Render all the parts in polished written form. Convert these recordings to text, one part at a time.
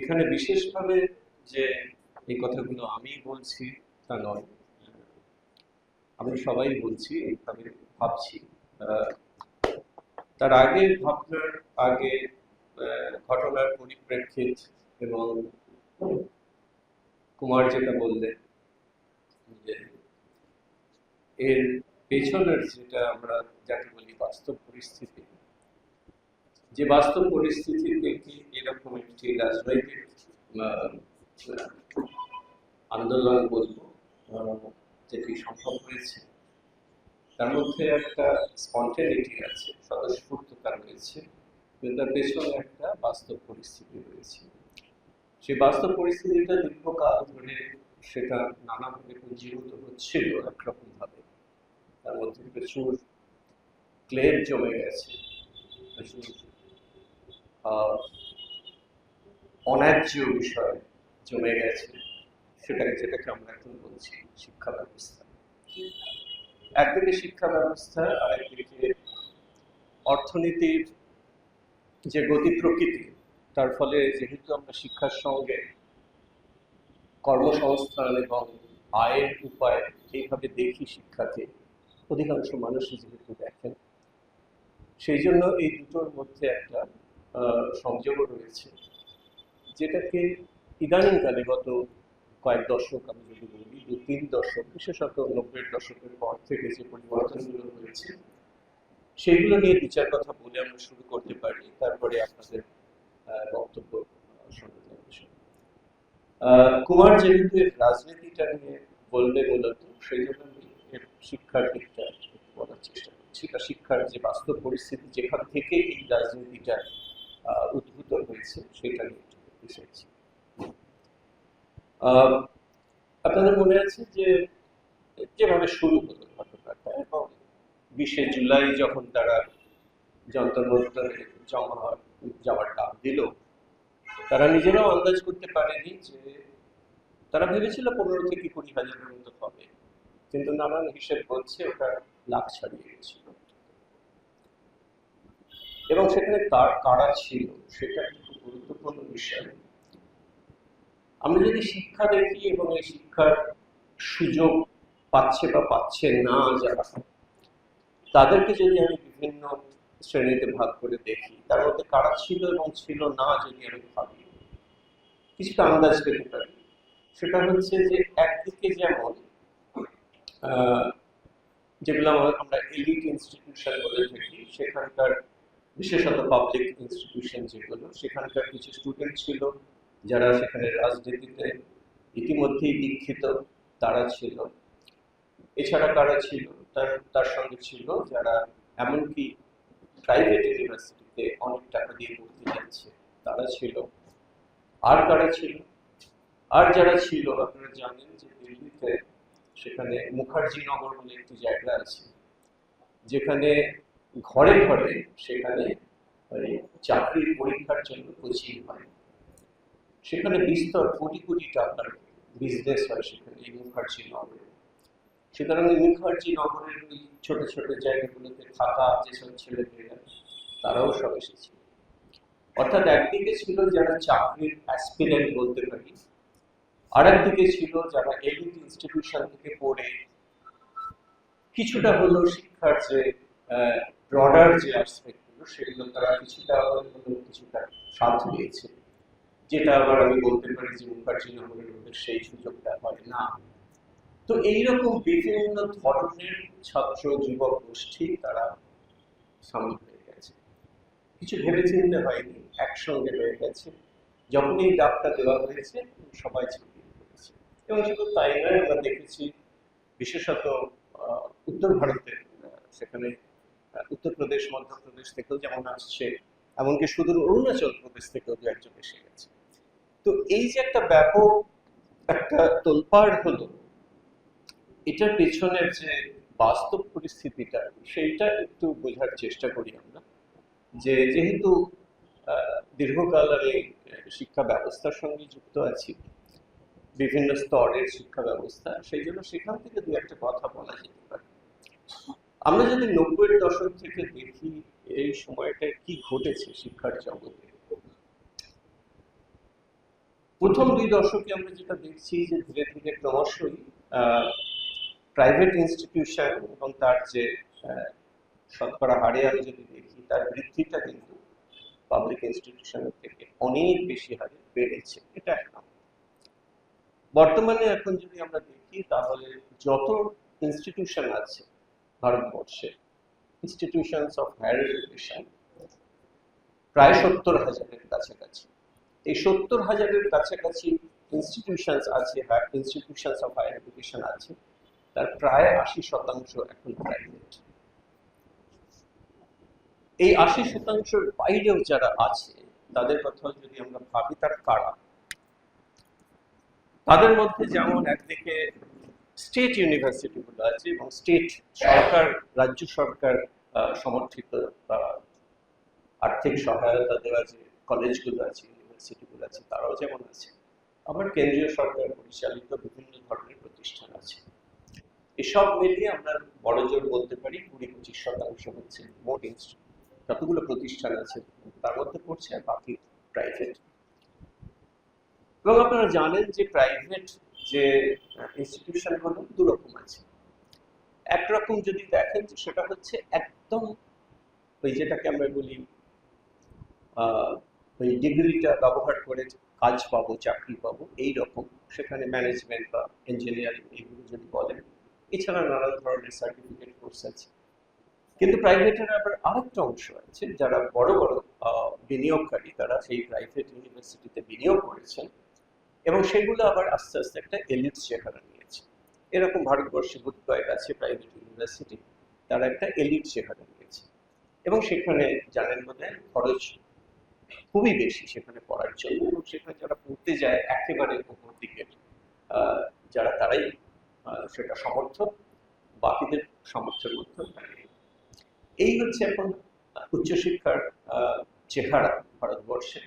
এখানে বিশেষভাবে যে এই কথাগুলো আমি বলছি তা নয়, আমরা সবাই বলছি, এইভাবে ভাবছি। তার আগে ভাবনার আগে ঘটনার পরিপ্রেক্ষিত এবং কুমার যেটা বললেন যে এর পেছনের যেটা আমরা যাকে বলি বাস্তব পরিস্থিতি, যে বাস্তব পরিস্থিতি থেকে এরকম একটি রাজনৈতিক আন্দোলন বলবো যেটি সম্ভব হয়েছে, তার মধ্যে একটা স্পন্টেনিটি আছে, স্বতঃস্ফূর্ততা রয়েছে, কিন্তু তার পেছনে একটা বাস্তব পরিস্থিতি রয়েছে। সেই বাস্তব পরিস্থিতিটা দীর্ঘকাল ধরে সেটা নানাভাবে পুঞ্জীভূত হচ্ছিল একরকম ভাবে। তার মধ্যে প্রচুর ক্লেম জমে গেছে, প্রচুর অন্যায্য বিষয় জমে গেছে, যেটাকে আমরা এখন বলছি শিক্ষা ব্যবস্থা। একদিকে শিক্ষা ব্যবস্থা, আরেকদিকে অর্থনীতির যে গতি প্রকৃতি, তার ফলে যেহেতু আমরা শিক্ষার সঙ্গে কর্মসংস্থান এবং আয়ের উপায় এইভাবে দেখি, শিক্ষাকে অধিকাংশ মানুষই যেহেতু দেখেন, সেই জন্য এই দুটোর মধ্যে একটা সংযোগও রয়েছে, যেটাকে ইদানিংকালে গত কয়েক দশক, আমি যদি বলি 2-3 দশক, বিশেষত 90-এর দশকের পর থেকে যে পরিবর্তনগুলো হয়েছে, সেইগুলো নিয়ে বিচার কথা বলে আমরা শুরু করতে পারি, তারপরে আপনাদের বক্তব্য শুনতে চাই। কুমার যেহেতু রাজনীতিটা নিয়ে বললে মূলত, সেই জন্য আমি শিক্ষার দিকটা বলার চেষ্টা করছি, বা শিক্ষার যে বাস্তব পরিস্থিতি যেখান থেকে এই রাজনীতিটা উদ্ভূত হয়েছে সেটা নিয়ে একটু বলতে চাইছি। আপনাদের মনে আছে যে যেভাবে শুরু হলো ঘটনাটা, এবং 20শে জুলাই যখন তারা যন্তর মন্তরে যাওয়ার ডাক দিল, তারা নিজেরাও আন্দাজ করতে পারেনি যে তারা ভেবেছিল 15 থেকে 20 হাজারের মতো হবে, কিন্তু নানান হিসেব বলছে ওটা লাখ ছাড়িয়ে গেছিল। এবং সেখানে কারা ছিল সেটা একটা খুব গুরুত্বপূর্ণ বিষয়। আমরা যদি শিক্ষা দেখি এবং এই শিক্ষার সুযোগ পাচ্ছে বা পাচ্ছে না যারা, তাদেরকে যদি আমি বিভিন্ন শ্রেণীতে ভাগ করে দেখি, তার মধ্যে কারা ছিল এবং ছিল না যদি আমি ভাবি, কিছুটা আন্দাজ পেতে পারি। সেটা হচ্ছে যে একদিকে যেমন যেগুলো আমরা এলিট ইনস্টিটিউশন বলে থাকি, সেখানকার বিশেষত পাবলিক ইনস্টিটিউশন যেগুলো, সেখানকার কিছু স্টুডেন্ট ছিল যারা সেখানে রাজনীতিতে ইতিমধ্যেই দীক্ষিত, তারা ছিল। এছাড়া কারা ছিল, তার সঙ্গে ছিল যারা এমনকি প্রাইভেট ইউনিভার্সিটিতে অনেক টাকা দিয়ে পড়তে যাচ্ছে, তারা ছিল। আর কারা ছিল? আর যারা ছিল, আপনারা জানেন যে দিল্লিতে সেখানে মুখার্জি নগর বলে একটি জায়গা আছে, যেখানে ঘরে ঘরে সেখানে চাকরির পরীক্ষার জন্য কোচিং হয়। সেখানে বিস্তর কোটি কোটি টাকার বিজনেস হয় সেখানে, এই মুখার্জি নগরে। সুতরাং এই মুখার্জি নগরের ওই ছোট ছোট জায়গাগুলোতে থাকা যেসব ছেলেমেয়েরা, তারাও সব এসেছিল। অর্থাৎ একদিকে ছিল যারা চাকরির অ্যাসপিরেন্ট বলতে পারি, আর একদিকে ছিল যারা এলিট ইনস্টিটিউশন থেকে পড়ে কিছুটা হলেও শিক্ষার যে ব্রডার যে অ্যাসপেক্টগুলো, সেগুলো তারা কিছুটা স্বাদ দিয়েছে, যেটা আবার আমি বলতে পারি যে মুখার্জি নগরের মধ্যে সেই সুযোগটা হয় না। তো এইরকম বিভিন্ন ধরনের ছাত্র যুবক গোষ্ঠী তারা সামিল হয়ে গেছে, কিছু ভেবে চিনতে হয়নি, একসঙ্গে হয়ে গেছে। যখন এই ডাকটা দেওয়া হয়েছে সবাই ছড়িয়ে পড়েছে। এবং শুধু তাই নয়, আমরা দেখেছি বিশেষত উত্তর ভারতে, সেখানে উত্তরপ্রদেশ, মধ্যপ্রদেশ থেকেও যেমন আসছে, এমনকি সুদূর অরুণাচল প্রদেশ থেকেও দু একজন এসে গেছে। তো এই যে একটা ব্যাপক একটা তোলপাড় হলো, এটার পেছনের যে বাস্তব পরিস্থিতিটা, সেইটা একটু বোঝার চেষ্টা করি আমরা। যে যেহেতু দীর্ঘকাল আমি শিক্ষা ব্যবস্থার সঙ্গে যুক্ত আছি, বিভিন্ন স্তরের শিক্ষা ব্যবস্থা, সেই জন্য সেখান থেকে দু একটা কথা বলা যেতে পারে। আমরা যদি 90-এর দশক থেকে দেখি এই সময়টায় কি ঘটেছে শিক্ষার জগতে, প্রথম 2 দশকে আমরা যেটা দেখছি যে ধীরে ধীরে ক্রমশই প্রাইভেট ইনস্টিটিউশন এবং তার যে শতকরা হারে আমি যদি দেখি তার বৃদ্ধিটা কিন্তু পাবলিক ইনস্টিটিউশনের থেকে অনেক বেশি হারে বেড়েছে, এটা এক নম্বর। বর্তমানে এখন যদি আমরা দেখি তাহলে যত ইনস্টিটিউশন আছে ভারতবর্ষে, ইনস্টিটিউশনস অফ হায়ার এডুকেশন প্রায় 70,000-এর কাছাকাছি। এই 70,000-এর কাছাকাছি ইনস্টিটিউশনস আছে, ইনস্টিটিউশনস অফ হায়ার এডুকেশন আছে, তার প্রায় 80% এখন প্রাইভেট। এই 80%-র বাইরেও যারা আছে তাদের কথা যদি আমরা ভাবি তার কারা, তাদের মধ্যে যেমন একদিকে স্টেট ইউনিভার্সিটিগুলো আছে এবং স্টেট সরকার, রাজ্য সরকার সমর্থিত আর্থিক সহায়তা দেওয়া যে কলেজগুলো আছে, ইউনিভার্সিটিগুলো আছে, তারাও যেমন আছে। আবার কেন্দ্রীয় সরকার পরিচালিত বিভিন্ন ধরনের প্রতিষ্ঠান আছে। এসব মিলিয়ে আমরা বড়জোর বলতে পারি 20-25% হচ্ছে মোট যতগুলো প্রতিষ্ঠান আছে তার মধ্যে পড়ছে, আর বাকি প্রাইভেট। এবং আপনারা জানেন যে প্রাইভেট যে ইনস্টিটিউশনগুলো দুরকম আছে। একরকম যদি দেখেন যে সেটা হচ্ছে একদম ওই যেটাকে আমরা বলি ওই ডিগ্রিটা ব্যবহার করে কাজ পাবো, চাকরি পাবো, এই রকম, সেখানে ম্যানেজমেন্ট বা ইঞ্জিনিয়ারিং এগুলো যদি বলেন, এছাড়া নানান ধরনের সার্টিফিকেট কোর্স আছে। কিন্তু প্রাইভেটের আবার আরেকটা অংশ আছে, যারা বড় বড় বিনিয়োগকারী, তারা সেই প্রাইভেট ইউনিভার্সিটিতে বিনিয়োগ করেছেন এবং সেগুলো আবার আস্তে আস্তে একটা এলিট চেহারা নিয়েছে। এরকম ভারতবর্ষে বোধহয় আছে প্রাইভেট ইউনিভার্সিটি, তারা একটা এলিট চেহারা নিয়েছে এবং সেখানে জানেন বোধহয় খরচ খুবই বেশি সেখানে পড়ার জন্য, এবং সেখানে যারা পড়তে যায় একেবারে উপর দিকে যারা, তারাই সেটা সমর্থক, বাকিদের সমর্থের মধ্যে দাঁড়িয়ে। এই হচ্ছে এখন উচ্চশিক্ষার চেহারা ভারতবর্ষে।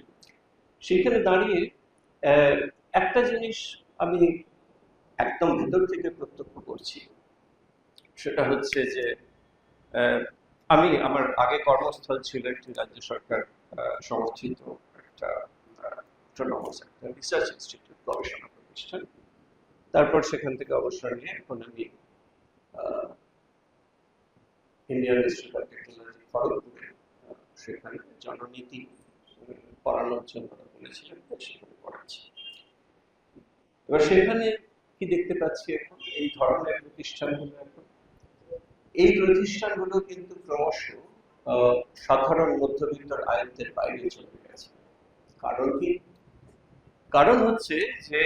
সেখানে দাঁড়িয়ে একটা জিনিস আমি একদম ভেতর থেকে প্রত্যক্ষ করছি, সেটা হচ্ছে যে আমার আগে কর্মস্থল ছিল একটি রাজ্য সরকার সমর্থিত একটা রিসার্চ ইনস্টিটিউট, গবেষণা প্রতিষ্ঠান। তারপর সেখান থেকে অবসর নিয়ে এখন আমি ইন্ডিয়ান ইনস্টিটিউট অফ টেকনোলজি খড়গপুরে সেখানে জননীতি পড়ানোর জন্য বলেছিলেন, সেখানে পড়াচ্ছি। এবার সেখানে কি দেখতে পাচ্ছি এখন এই ধরনের প্রতিষ্ঠানগুলো, এখন এই প্রতিষ্ঠানগুলো কিন্তু ক্রমশ সাধারণ মধ্যবিত্তর আয়ত্তের বাইরে চলে গেছে। কারণ কি? কারণ হচ্ছে যে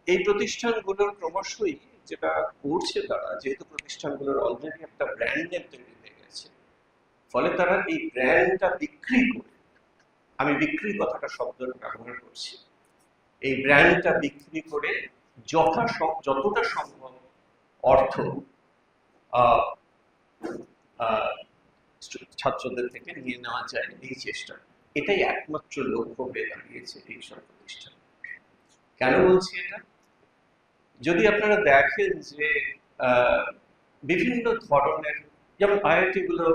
এই প্রতিষ্ঠানগুলোর ক্রমশই যেটা করছে, তারা যেহেতু প্রতিষ্ঠানগুলোর অলরেডি একটা ব্র্যান্ড নেম তৈরি হয়ে গেছে, ফলে তারা এই ব্র্যান্ডটা বিক্রি করে, আমি বিক্রি কথাটা শব্দটা ব্যবহার করছি, এই ব্র্যান্ডটা বিক্রি করে যতটা সম্ভব অর্থ ছাত্রদের থেকে নিয়ে নেওয়া যায়, এই চেষ্টা, এটাই একমাত্র লক্ষ্য হয়ে দাঁড়িয়েছে এই সব প্রতিষ্ঠান। কেন বলছি এটা? যদি আপনারা দেখেন যে বিভিন্ন ধরনের, যেমন আইআইটি গুলো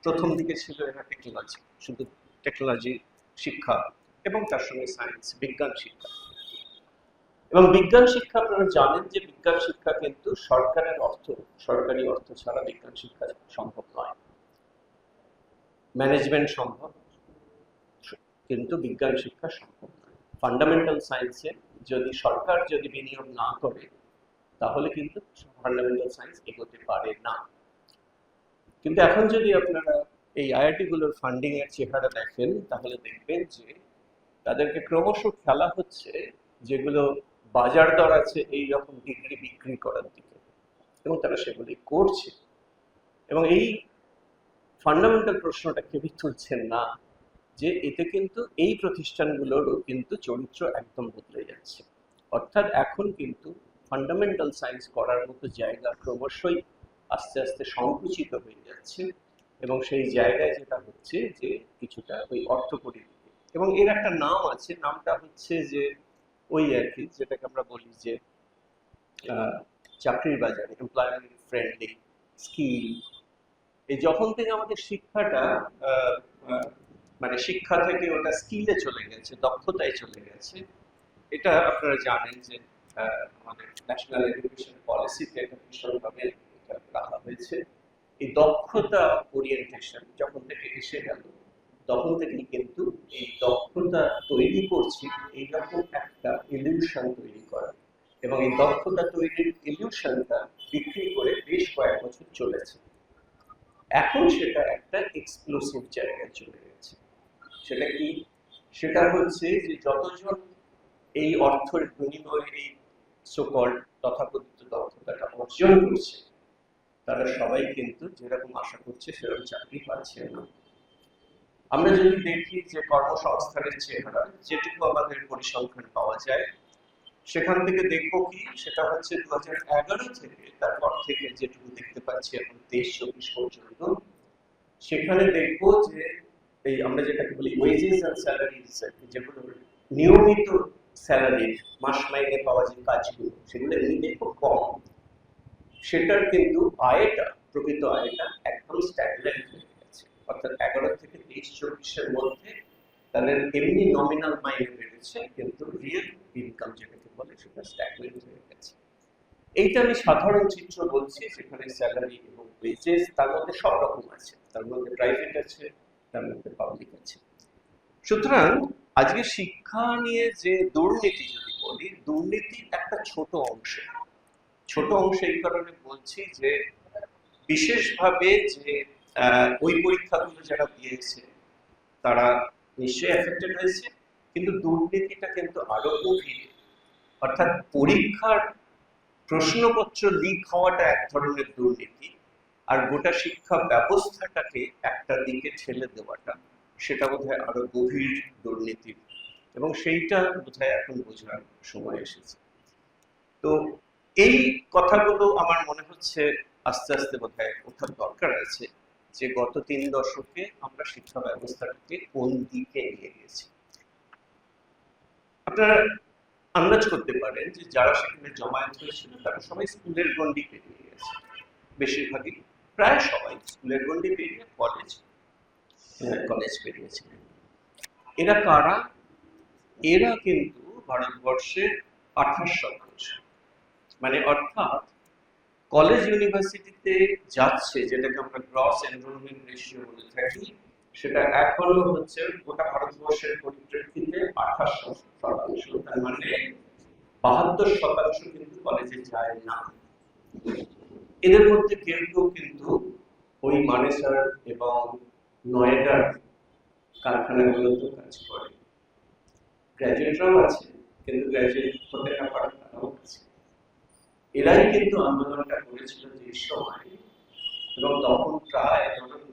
প্রথম দিকে ছিল এরা টেকনোলজি, শুধু টেকনোলজি শিক্ষা এবং তার সঙ্গে সায়েন্স, বিজ্ঞান শিক্ষা। এবং বিজ্ঞান শিক্ষা আপনারা জানেন যে বিজ্ঞান শিক্ষা কিন্তু সরকারি অর্থ ছাড়া বিজ্ঞান শিক্ষা সম্ভব নয়। ম্যানেজমেন্ট সম্ভব, কিন্তু বিজ্ঞান শিক্ষা সম্ভব নয়। ফান্ডামেন্টাল সায়েন্সে সরকার যদি বিনিয়োগ না করে, তাহলে কিন্তু ফান্ডামেন্টাল সায়েন্স এগোতে পারে না। কিন্তু এখন যদি আপনারা এই আইআইটি গুলোর ফান্ডিং এর চেহারা দেখেন, তাহলে দেখবেন যে তাদেরকে ক্রমশ খেলা হচ্ছে যেগুলো বাজার দর আছে এই রকম ডিগ্রি বিক্রি করার দিকে, এবং তারা সেগুলি করছে। এবং এই ফান্ডামেন্টাল প্রশ্নটা কেউই তুলছেন না যে এতে কিন্তু এই প্রতিষ্ঠানগুলোরও কিন্তু চরিত্র একদম বদলে যাচ্ছে। অর্থাৎ এখন কিন্তু ফান্ডামেন্টাল সায়েন্স করার মতো জায়গা ক্রমশই আস্তে আস্তে সংকুচিত হয়ে যাচ্ছে, এবং সেই জায়গায় যেটা হচ্ছে যে কিছুটা ওই অর্থকরী দিকে। এবং এর একটা নাম আছে, নামটা হচ্ছে যে ওই আর কি, যেটাকে আমরা বলি যে চাকরির বাজারে এমপ্লয়মেন্ট ফ্রেন্ডলি স্কিল। এই যখন থেকে আমাদের শিক্ষাটা মানে শিক্ষা থেকে ওটা স্কিলে চলে গেছে, দক্ষতায় চলে গেছে। এটা আপনারা জানেন যে আমাদের ন্যাশনাল এডুকেশন পলিসিতে এটা ভীষণভাবে এটা রাখা হয়েছে। এই দক্ষতা ওরিয়েন্টেশন যখন থেকে এসে গেল, তখন থেকেই কিন্তু এই দক্ষতা তৈরি করছি এইরকম একটা ইলিউশন তৈরি করা, এবং এই দক্ষতা তৈরির ইলিউশনটা বিক্রি করে বেশ কয়েক বছর চলেছে। এখন সেটা একটা এক্সক্লুসিভ জায়গায় চলে গেছে। সেটা কি? সেটা হচ্ছে যে যতজন এই অর্থের বিনিময়ে এই সকল তথাকথিত দক্ষতাটা অর্জন করছে, তারা সবাই কিন্তু যেরকম আশা করছে সেরকম চাকরি পাচ্ছে না। আমরা যদি দেখি যে কর্মসংস্থানের চেহারা, যেটুকু আমাদের পরিসংখ্যান পাওয়া যায়, সেখান থেকে দেখবো কি, সেটা হচ্ছে 2011 থেকে তারপর থেকে যেটুকু দেখতে পাচ্ছি এখন 23-24 পর্যন্ত, সেখানে দেখবো যে এই আমরা যেটাকে বলি ওয়েজেস এন্ড স্যালারিজ, যেগুলো নিয়মিত স্যালারি মাস মাইনে পাওয়া যে কাজগুলো, সেগুলো এমনি খুব কম। সেটার কিন্তু আয়টা, প্রকৃত আয়টা একদম স্ট্যাগন্যান্ট হয়ে গেছে। অর্থাৎ 11 থেকে 23-24-এর মধ্যে তাদের এমনি নমিনাল মাইনে বেড়েছে, কিন্তু রিয়েল ইনকাম যেটাকে বলে সেটা স্ট্যাগন্যান্ট হয়ে গেছে। এইটা আমি সাধারণ চিত্র বলছি, যেখানে স্যালারি এবং ওয়েজেস, তার মধ্যে সব রকম আছে, তার মধ্যে প্রাইভেট আছে, তার মধ্যে পাবলিক আছে। সুতরাং আজকে শিক্ষা নিয়ে যে দুর্নীতি, যদি বলি, দুর্নীতি একটা ছোট অংশ। ছোট অংশ এই কারণে বলছি যে বিশেষভাবে যে ওই পরীক্ষাগুলো যারা দিয়েছে তারা নিশ্চয়ই এফেক্টেড হয়েছে, কিন্তু দুর্নীতিটা কিন্তু আরো গভীর। অর্থাৎ পরীক্ষার প্রশ্নপত্র লিক হওয়াটা এক ধরনের দুর্নীতি, আর গোটা শিক্ষা ব্যবস্থাটাকে একটা দিকে ঠেলে দেওয়াটা, সেটা বোধহয় আরো গভীর দুর্নীতি, এবং সেইটা বোধহয় এখন বোঝার সময় এসেছে। তো এই কথাগুলো আমার মনে হচ্ছে আস্তে আস্তে বোধহয় ওঠার দরকার আছে, যে গত 3 দশকে আমরা শিক্ষা ব্যবস্থাটাকে কোন দিকে নিয়ে গেছি। আপনারা আন্দাজ করতে পারেন যে যারা সেখানে জমায়েত হয়েছিল তারা সবাই স্কুলের গণ্ডি পেরিয়ে গেছে, বেশিরভাগই, প্রায় সবাই স্কুলের গণ্ডি পেরিয়ে কলেজ পেরিয়েছে। এরা কারা? এরা কিন্তু ভারতবর্ষের 28%, মানে অর্থাৎ কলেজ ইউনিভার্সিটিতে যাচ্ছে, যেটাকে আমরা গ্রস এনরোলমেন্ট রেশিও বলে থাকি, সেটা এখনো হচ্ছে গোটা ভারতবর্ষের পরিপ্রেক্ষিতে 28%। তার মানে 72% কিন্তু কলেজে যায় না। এদের মধ্যে কেউ কেউ কিন্তু ওই মানেসার এবং নয়ডার কারখানাগুলোতে কাজ করে। গ্র্যাজুয়েটরাও আছে, কিন্তু গ্র্যাজুয়েট হতে না পারে তারাও আছে। এরাই কিন্তু আন্দোলনটা করেছিল যে সময়, এবং তখন প্রায়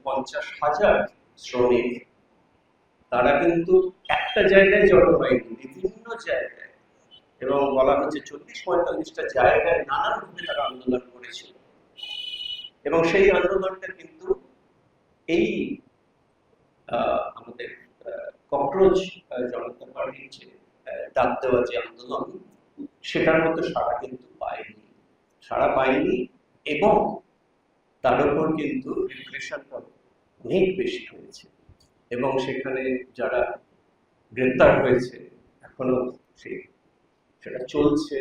50,000 শ্রমিক, তারা কিন্তু একটা জায়গায় জড়ো হয়নি, বিভিন্ন জায়গায়, এবং বলা হচ্ছে 40-45টা জায়গায় নানাভাবে তারা আন্দোলন করেছিল। এবং সেই আন্দোলনটা কিন্তু এই আমাদের ককরোচ জনতা পার্টির যে ডাক দেওয়া যে আন্দোলন, সেটার মতো সাড়া কিন্তু পায়নি, সাড়া পায়নি, এবং তার উপর কিন্তু রিপ্রেশনটা অনেক বেশি হয়েছে, এবং সেখানে যারা গ্রেপ্তার হয়েছে এখনো সেটা চলছে।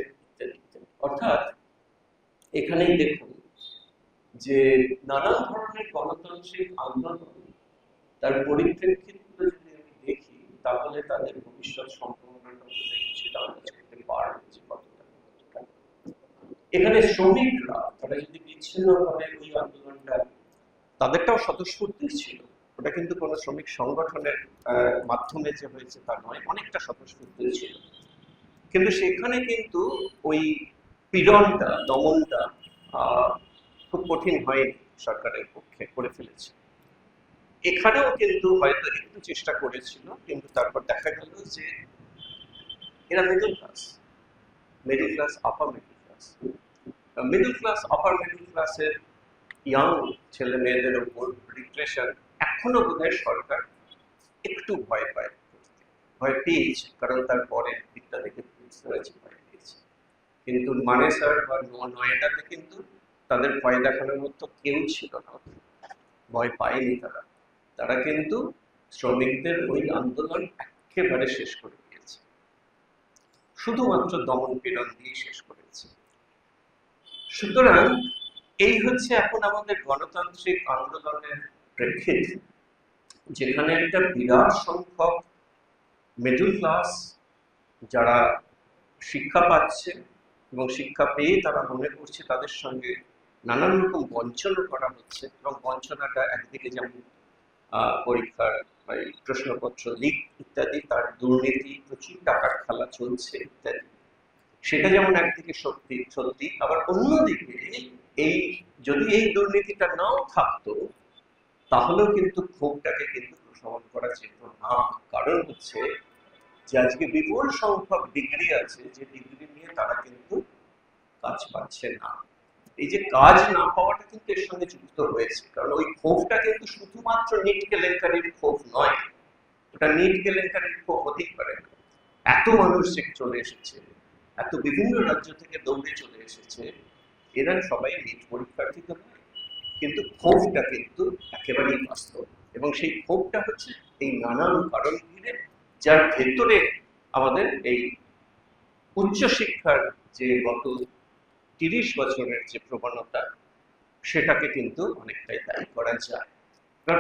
অর্থাৎ এখানেই দেখুন যে নানান ধরনের গণতান্ত্রিক আন্দোলন, তার পরিপ্রেক্ষিতগুলো যদি আমি দেখি, তাহলে তাদের ভবিষ্যৎ সম্ভাবনাটা কিছুটা আন্দাজ করতে পারবে যে কতটা। এখানে শ্রমিকরা, তারা যদি বিচ্ছিন্নভাবে ওই আন্দোলনটা, তাদেরটাও স্বতঃস্ফূর্ত ছিল, ওটা কিন্তু কোনো শ্রমিক সংগঠনের মাধ্যমে যে হয়েছে তা নয়, অনেকটা স্বতঃস্ফূর্ত ছিল, কিন্তু সেখানে কিন্তু ওই পীড়নটা, দমনটা খুব কঠিন হয়নি, সরকারের পক্ষে করে ফেলেছে। এখানেও কিন্তু হয়তো একটু চেষ্টা করেছিল, কিন্তু তারপর দেখা গেল যে এরা মিডল ক্লাস আপার মিডল ক্লাসের ইয়াং ছেলে মেয়েদের উপর রিপ্রেশন এখনো বোধহয় সরকার একটু ভয় পায়, ভয় পেয়েছে, কারণ তারপরে দিকটা দেখে হয়েছে, ভয় পেয়েছে। কিন্তু মানেসার বা নয়ডাতে কিন্তু তাদের ভয় দেখানোর মতো কেউ ছিল না, ভয় পায়নি তারা। তারা কিন্তু শ্রমিকদের ওই আন্দোলন একেবারে শেষ করে দিয়েছে, শুধুমাত্র দমন পীড়ন দিয়ে শেষ করেছে। সুতরাং এই হচ্ছে এখন আমাদের গণতান্ত্রিক আন্দোলনের প্রেক্ষিত, যেখানে একটা বিরাট সংখ্যক মিডল ক্লাস যারা শিক্ষা পাচ্ছে এবং শিক্ষা পেয়ে তারা মনে করছে তাদের সঙ্গে নানান রকম বঞ্চনা করা হচ্ছে, এবং বঞ্চনাটা একদিকে যেমন পরীক্ষার প্রশ্নপত্র লিক ইত্যাদি, তার দুর্নীতি, প্রচুর টাকার খেলা চলছে ইত্যাদি, সেটা যেমন একদিকে সত্যি, আবার অন্যদিকে এই যদি এই দুর্নীতিটা নাও থাকতো তাহলেও কিন্তু ক্ষোভটাকে কিন্তু প্রশমন করা যেত না। কারণ হচ্ছে যে আজকে বিপুল সংখ্যক ডিগ্রি আছে, যে ডিগ্রি নিয়ে তারা কিন্তু কাজ পাচ্ছে না। এই যে কাজ না পাওয়াটা কিন্তু এর সঙ্গে যুক্ত হয়েছে, কারণ ওই ক্ষোভটা কিন্তু শুধুমাত্র নিট কেলেঙ্কারির ক্ষোভ নয়, ওটা নিট কেলেঙ্কারির ক্ষোভ হতেই পারে না। এত মানুষ চলে এসেছে, এত বিভিন্ন রাজ্য থেকে দৌড়ে চলে এসেছে, এরা সবাই নিট পরীক্ষার্থী তো নয়, কিন্তু ক্ষোভটা কিন্তু একেবারেই বাস্তব, এবং সেই ক্ষোভটা হচ্ছে এই নানান কারণ ঘিরে, যার ভেতরে আমাদের এই উচ্চশিক্ষার যে গত 30 বছরের যে প্রবণতা, সেটাকে কিন্তু অনেকটাই দায়ী করা যায়।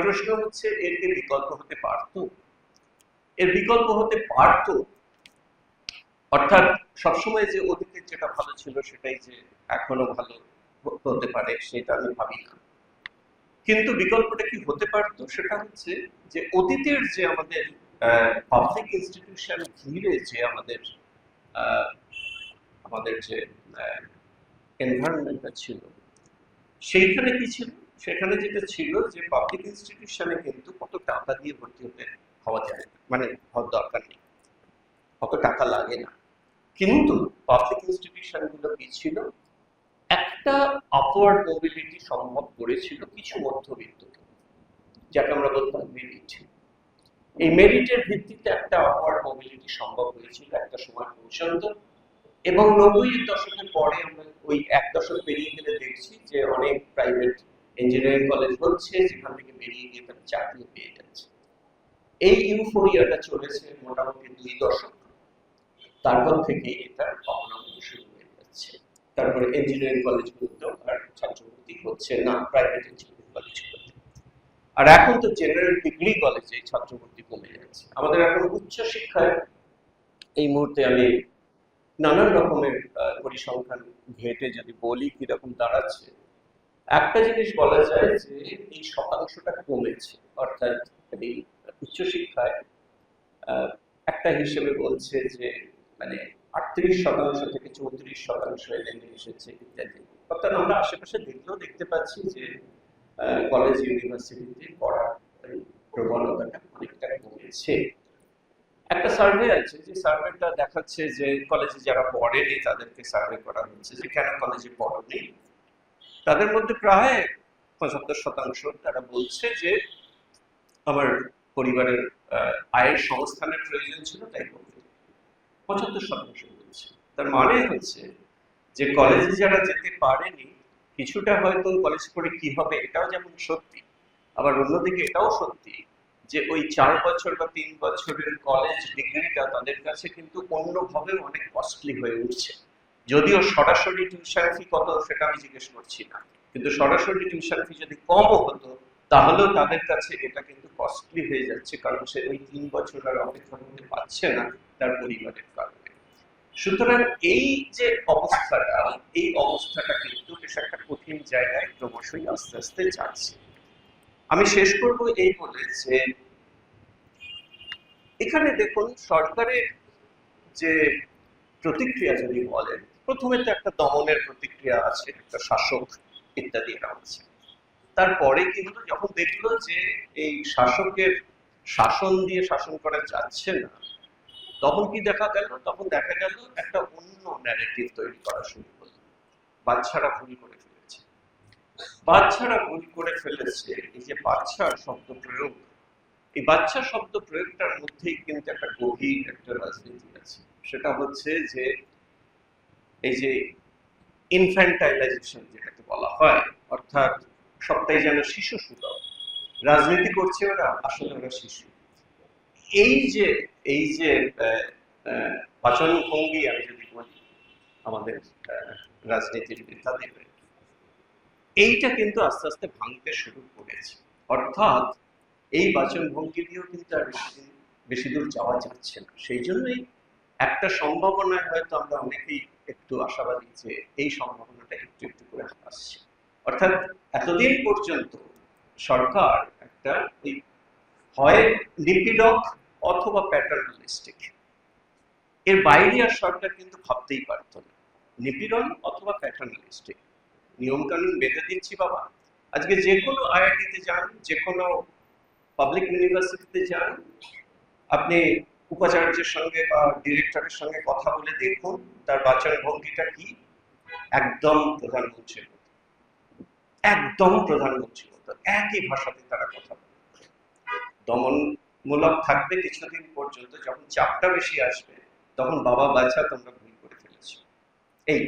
প্রশ্ন হচ্ছে এর কি বিকল্প হতে পারতো? এর বিকল্প হতে পারতো, অর্থাৎ সবসময় যে অতীতের যেটা ভালো ছিল সেটাই যে এখনো ভালো হতে পারে সেটা আমি ভাবি না, কিন্তু বিকল্পটা কি হতে পারতো সেটা হচ্ছে যে অতীতের যে আমাদের পাবলিক ইনস্টিটিউশন ঘিরে যে আমাদের যে এনভায়রনমেন্টটা ছিল, সেইখানে কি ছিল, সেখানে যেটা ছিল যে পাবলিক ইনস্টিটিউশনে কিন্তু কত টাকা দিয়ে ভর্তি হওয়া যায় না, মানে হওয়ার দরকার নেই, কত টাকা লাগে না, কিন্তু পাবলিক ইনস্টিটিউশন গুলো কি ছিল, একটা আপওয়ার্ড মোবিলিটি সম্ভব করেছিল কিছু মধ্যবিত্তকে, যাকে আমরা বলতাম মেরিট। এই মেরিটের ভিত্তিতে একটা আপওয়ার্ড মোবিলিটি সম্ভব হয়েছিল একটা সময় পর্যন্ত, এবং 90-এর দশকের পরে আমরা ওই এক দশক পেরিয়ে গেলে দেখছি যে অনেক প্রাইভেট ইঞ্জিনিয়ারিং কলেজ হচ্ছে, যেখান থেকে বেরিয়ে গিয়ে তারা চাকরি পেয়ে যাচ্ছে। এই ইউফোরিয়াটা চলেছে মোটামুটি 2 দশক, তারপর থেকে এটা অবনমন শুরু হয়ে যাচ্ছে। তারপরে ইঞ্জিনিয়ারিং কলেজগুলোতেও আর ছাত্রভর্তি হচ্ছে না, প্রাইভেট ইঞ্জিনিয়ারিং কলেজগুলোতে। আর এখন তো জেনারেল ডিগ্রি কলেজে ছাত্রভর্তি কমে যাচ্ছে। আমাদের এখন উচ্চশিক্ষায় এই মুহূর্তে আমি নানান রকমের পরিসংখ্যান ঘেটে যদি বলি কিরকম দাঁড়াচ্ছে, একটা জিনিস বলা যায় যে এই শতাংশটা কমেছে, অর্থাৎ এই উচ্চশিক্ষায় একটা হিসেবে বলছে যে মানে 38% থেকে 34% নেমে এসেছে ইত্যাদি। অর্থাৎ আমরা আশেপাশে দেখলেও দেখতে পাচ্ছি যে কলেজ ইউনিভার্সিটিতে পড়ার প্রবণতাটা অনেকটা কমেছে। একটা সার্ভে আছে, যে সার্ভেটা দেখাচ্ছে যে কলেজে যারা পড়েনি তাদেরকে সার্ভে করা হচ্ছে যে কেন কলেজে পড়েনি। তাদের মধ্যে প্রায় 75% তারা বলছে যে আমার পরিবারের আয়ের সংস্থানের প্রয়োজন ছিল তাই পড়েনি। 75% বলছে। তার মানে হচ্ছে যে কলেজে যারা যেতে পারেনি, কিছুটা হয়তো কলেজ পড়ে কি হবে এটাও যেমন সত্যি, আবার অন্যদিকে এটাও সত্যি যে ওই 4 বছর বা 3 বছরের কলেজ ডিগ্রিটা তাদের কাছে কিন্তু অন্যভাবে অনেক কস্টলি হয়ে উঠছে। যদিও সরাসরি টিউশন ফি কত সেটা আমি জিজ্ঞেস করছি না, কিন্তু সরাসরি টিউশন ফি যদি কমও হতো তাহলেও তাদের কাছে এটা কিন্তু কস্টলি হয়ে যাচ্ছে, কারণ সে ওই 3 বছর আর অপেক্ষা করতে পারছে না তার পরিবারের কারণে। সুতরাং এই যে অবস্থাটা, এই অবস্থাটা কিন্তু বেশ একটা কঠিন জায়গায় ক্রমশই আস্তে আস্তে যাচ্ছে। আমি শেষ করব এই বলে যে এখানে দেখুন সরকারের যে প্রতিক্রিয়া যদি বলেন, প্রথমে তো একটা দমনের প্রতিক্রিয়া আছে, একটা শাসক ইত্যাদি এরা আছে। তারপরে কি হলো, যখন দেখলো যে এই শাসকের শাসন দিয়ে শাসন করা যাচ্ছে না, তখন কি দেখা গেল, তখন দেখা গেল একটা অন্য ন্যারেটিভ তৈরি করা শুরু হলো। বাচ্চারা ভুল করে ফেলেছে, বাচ্চারা ভুল করে ফেলেছে। এই যে বাচ্চা শব্দ প্রয়োগ, এই বাচ্চা শব্দ প্রয়োগটার মধ্যেই কিন্তু একটা গভীর একটা রাজনীতি আছে। সেটা হচ্ছে যে এই যে ইনফ্যান্টাইলাইজেশন যেটাকে বলা হয়, অর্থাৎ সবটাই যেন শিশু সুলভ। রাজনীতি করছে ওরা, আসলে ওরা শিশু। এই যে এই যে বাচন ভঙ্গি আমি যদি বলি আমাদের রাজনীতির নেতাদের, এইটা কিন্তু আস্তে আস্তে ভাঙতে শুরু করেছে। অর্থাৎ এই বাচন ভঙ্গি দিয়েও কিন্তু আর বেশি দূর যাওয়া যাচ্ছে না। সেই জন্যই একটা সম্ভাবনায় হয়তো আমরা অনেকেই একটু আশাবাদী যে এই সম্ভাবনাটা একটু একটু করে আসছে। অর্থাৎ এতদিন পর্যন্ত সরকার একটা ওই হয় নিপীড়ক অথবা প্যাটার্নালিস্টিক, এর বাইরে আর সরকার কিন্তু ভাবতেই পারত না। নিপীড়ন অথবা প্যাটার্নালিস্টিক, নিয়ম কানুন বেঁধে দিচ্ছি বাবা। আজকে যে কোনো আইআইটিতে যান, যে কোনো পাবলিক ইউনিভার্সিটিতে যান, আপনি উপাচার্যের সঙ্গে বা ডিরেক্টরের সঙ্গে কথা বলে দেখুন তার বাচন ভঙ্গিটা কি। একদম প্রধানমন্ত্রীর মতো, একদম প্রধানমন্ত্রীর মতো একই ভাষাতে তারা কথা বলে। দমনমূলক থাকবে কিছুদিন পর্যন্ত, যখন চাপটা বেশি আসবে তখন বাবা বাচ্চা তোমরা ভুল করে ফেলেছো এই।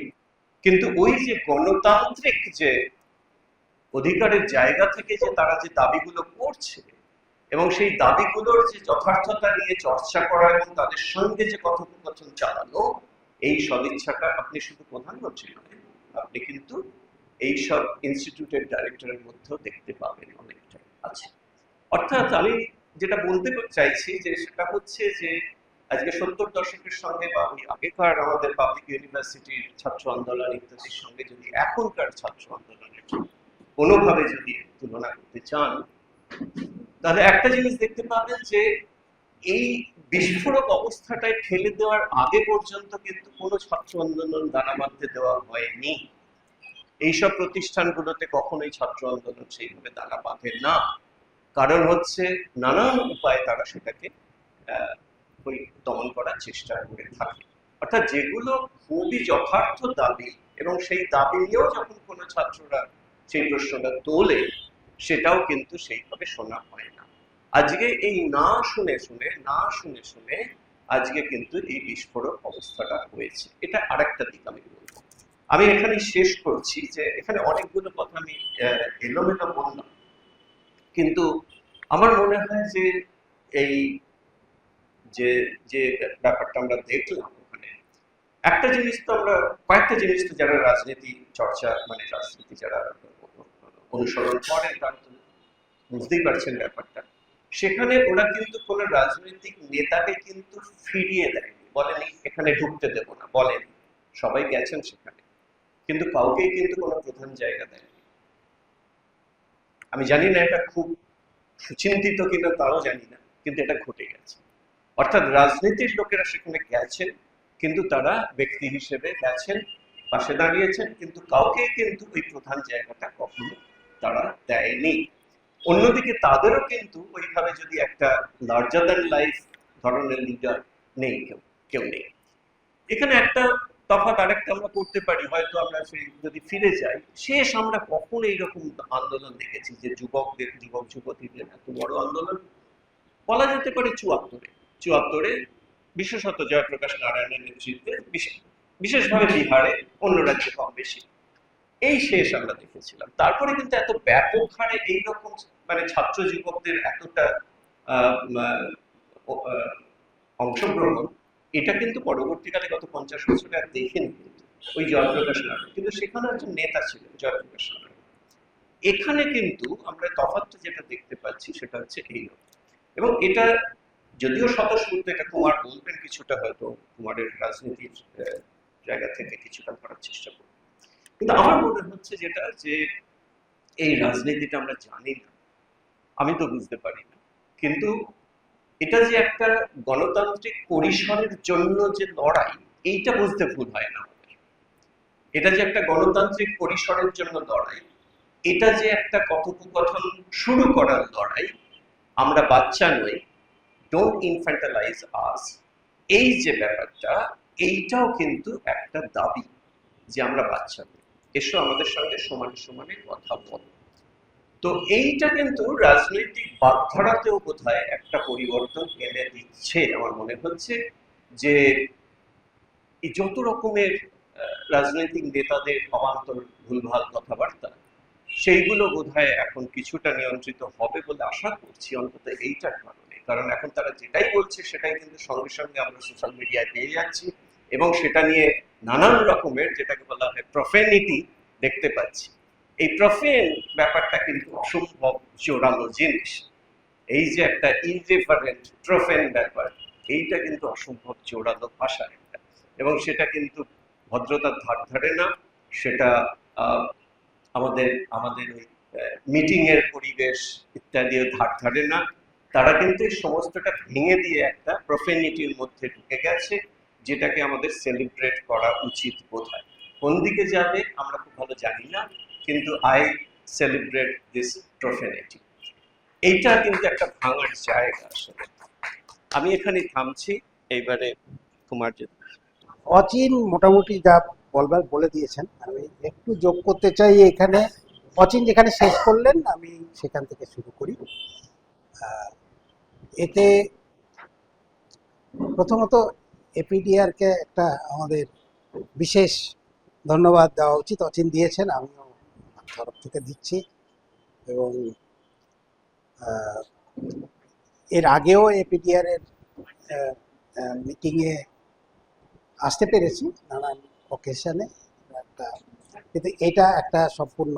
কিন্তু ওই যে গণতান্ত্রিক যে অধিকারের জায়গা থেকে যে তারা যে দাবিগুলো করছে এবং সেই দাবিগুলোর যে যথার্থতা নিয়ে চর্চা করা এবং তাদের সঙ্গে যে কথোপকথন চালানো, এই সদিচ্ছাটা আপনি শুধু প্রধানমন্ত্রী নয়, আপনি কিন্তু এইসব ইনস্টিটিউটের ডাইরেক্টরের মধ্যেও দেখতে পাবেন অনেকটাই আছে। অর্থাৎ আমি যেটা বলতে চাইছি যে সেটা হচ্ছে যে আজকে 70 দশকের সঙ্গে বা ওই আগেকার আমাদের পাবলিক ইউনিভার্সিটির ছাত্র আন্দোলন ইত্যাদির সঙ্গে যদি এখনকার ছাত্র আন্দোলনের কোনোভাবে যদি তুলনা করতে চান, তাহলে একটা জিনিস দেখতে পাবেন যে এই বিস্ফোরক অবস্থাটায় ঠেলে দেওয়ার আগে পর্যন্ত কিন্তু কোনো ছাত্র আন্দোলন দানা বাঁধতে দেওয়া হয়নি। এইসব প্রতিষ্ঠানগুলোতে কখনোই ছাত্র আন্দোলন সেইভাবে দানা বাঁধে না। কারণ হচ্ছে নানান উপায়ে তারা সেটাকে দমন করার চেষ্টা করে থাকে। অর্থাৎ যেগুলো খুবই যথার্থ দাবি এবং সেই দাবি নিয়েও যখন কোনো ছাত্ররা সেই প্রশ্নটা তোলে, সেটাও কিন্তু সেইভাবে শোনা হয় না। আজকে এই না শুনে শুনে আজকে কিন্তু এই বিস্ফোরক অবস্থাটা হয়েছে। এটা আরেকটা দিক আমি বলবো। আমি এখানে শেষ করছি যে এখানে অনেকগুলো কথা আমি এলোমেলো বললাম, কিন্তু আমার মনে হয় যে এই যে যে ব্যাপারটা আমরা দেখলাম ওখানে একটা জিনিস তো আমরা কয়েকটা জিনিস তো যারা রাজনীতি চর্চা মানে রাজনীতি যারা অনুসরণ করেন তারা তো বুঝতেই পারছেন ব্যাপারটা। সেখানে ওরা কিন্তু কোন রাজনৈতিক নেতাকে কিন্তু ফিরিয়ে দেয়নি, বলেনি এখানে ঢুকতে দেবো না, বলেনি। সবাই গেছেন সেখানে, কিন্তু কাউকেই কিন্তু কোনো প্রধান জায়গা দেয়নি। আমি জানি না এটা খুব সুচিন্তিত কিনা তাও জানি না, কিন্তু এটা ঘটে গেছে। অর্থাৎ রাজনীতির লোকেরা সেখানে গেছেন, কিন্তু তারা ব্যক্তি হিসেবে গেছেন, পাশে দাঁড়িয়েছেন, কিন্তু কাউকে কিন্তু ওই প্রধান জায়গাটা কখনো তারা দেয়নি। অন্যদিকে তাদেরও কিন্তু ওইভাবে যদি একটা লার্জার দ্যান লাইফ ধরনের লিডার নেই, কেউ নেই। এখানে একটা তফাৎ আরেকটা আমরা করতে পারি, হয়তো আমরা সেই যদি ফিরে যাই, শেষ আমরা কখন এইরকম আন্দোলন দেখেছি যে যুবক যুবতীদের এত বড় আন্দোলন? বলা যেতে পারে 74-এ বিশেষত জয়প্রকাশ নারায়ণের নেতৃত্বে, বিশেষভাবে বিহারে, অন্য রাজ্যে কম বেশি এই শেষ আমরা দেখেছিলাম। তারপরে কিন্তু এত ব্যাপক হারে এইরকম মানে ছাত্র যুবকদের এতটা অংশগ্রহণ, এটা কিন্তু পরবর্তীকালে গত 50 বছরে আর দেখিনি। কিন্তু ওই জয়প্রকাশ নারায়ণ, কিন্তু সেখানে একজন নেতা ছিলেন জয়প্রকাশ নারায়ণ। এখানে কিন্তু আমরা তফাৎটা যেটা দেখতে পাচ্ছি সেটা হচ্ছে এই। এবং এটা যদিও স্বতঃস্ফূর্ত, এটা কুমার বলবেন কিছুটা, হয়তো কুমারের রাজনীতির জায়গা থেকে কিছুটা করার চেষ্টা করব, কিন্তু আমার মনে হচ্ছে যেটা যে এই রাজনীতিটা আমরা জানি না, আমি তো বুঝতে পারি না, কিন্তু এটা যে একটা গণতান্ত্রিক পরিসরের জন্য যে লড়াই, এইটা বুঝতে ভুল হয় না আমাদের। এটা যে একটা গণতান্ত্রিক পরিসরের জন্য লড়াই, এটা যে একটা কথোপকথন শুরু করার লড়াই, আমরা বাচ্চা নই, ডোন্ট ইনফ্যান্টালাইজ আস, এই যে ব্যাপারটা, এইটাও কিন্তু একটা দাবি যে আমরা বাচ্চা নই, এসো আমাদের সঙ্গে সমানে সমানে কথা বলো। তো এইটা কিন্তু রাজনৈতিক বাগধারাতেও বোধহয় একটা পরিবর্তন এনে দিচ্ছে। আমার মনে হচ্ছে যে এই যত রকমের রাজনৈতিক নেতাদের অবান্তর ভুলভাল কথাবার্তা, সেইগুলো বোধহয় এখন কিছুটা নিয়ন্ত্রিত হবে বলে আশা করছি, অন্তত এইটার কারণে। কারণ এখন তারা যেটাই বলছে সেটাই কিন্তু সঙ্গে সঙ্গে আমরা সোশ্যাল মিডিয়ায় পেয়ে যাচ্ছি, এবং সেটা নিয়ে নানান রকমের যেটাকে বলা হয় প্রফেনিটি দেখতে পাচ্ছি। এই প্রফেন ব্যাপারটা কিন্তু অসম্ভব জোরালো জিনিস। এই যে একটা ইনডিফারেন্ট প্রফেন ব্যাপার, এইটা কিন্তু অসম্ভব জোরালো ভাষা একটা, এবং সেটা কিন্তু ভদ্রতার ধার ধারে না। সেটা আমাদের আমাদের ওই মিটিং এর পরিবেশ ইত্যাদিও ধার ধারে না। তারা কিন্তু এই সমস্তটা ভেঙে দিয়ে একটা প্রফেনিটির মধ্যে ঢুকে গেছে, যেটাকে আমাদের সেলিব্রেট করা উচিত বোধহয়। কোন দিকে যাবে আমরা খুব ভালো জানি না, কিন্তু আই সেলিব্রেট দিস প্রফেনিটি। এইটা কিন্তু একটা ভাঙার জায়গা আসলে। আমি এখানে থামছি, এইবারে তোমার যে অচিন মোটামুটি যা বলবার বলে দিয়েছেন। আমি একটু যোগ করতে চাই এখানে। অচিন যেখানে শেষ করলেন আমি সেখান থেকে শুরু করি। এতে প্রথমত এপিডিআরকে একটা আমাদের বিশেষ ধন্যবাদ দেওয়া উচিত। অচিন দিয়েছেন, আমিও তরফ থেকে দিচ্ছি। এবং এর আগেও এপিডিআর এর মিটিংয়ে আসতে পেরেছি নানান অকেশনে, একটা কিন্তু এটা একটা সম্পূর্ণ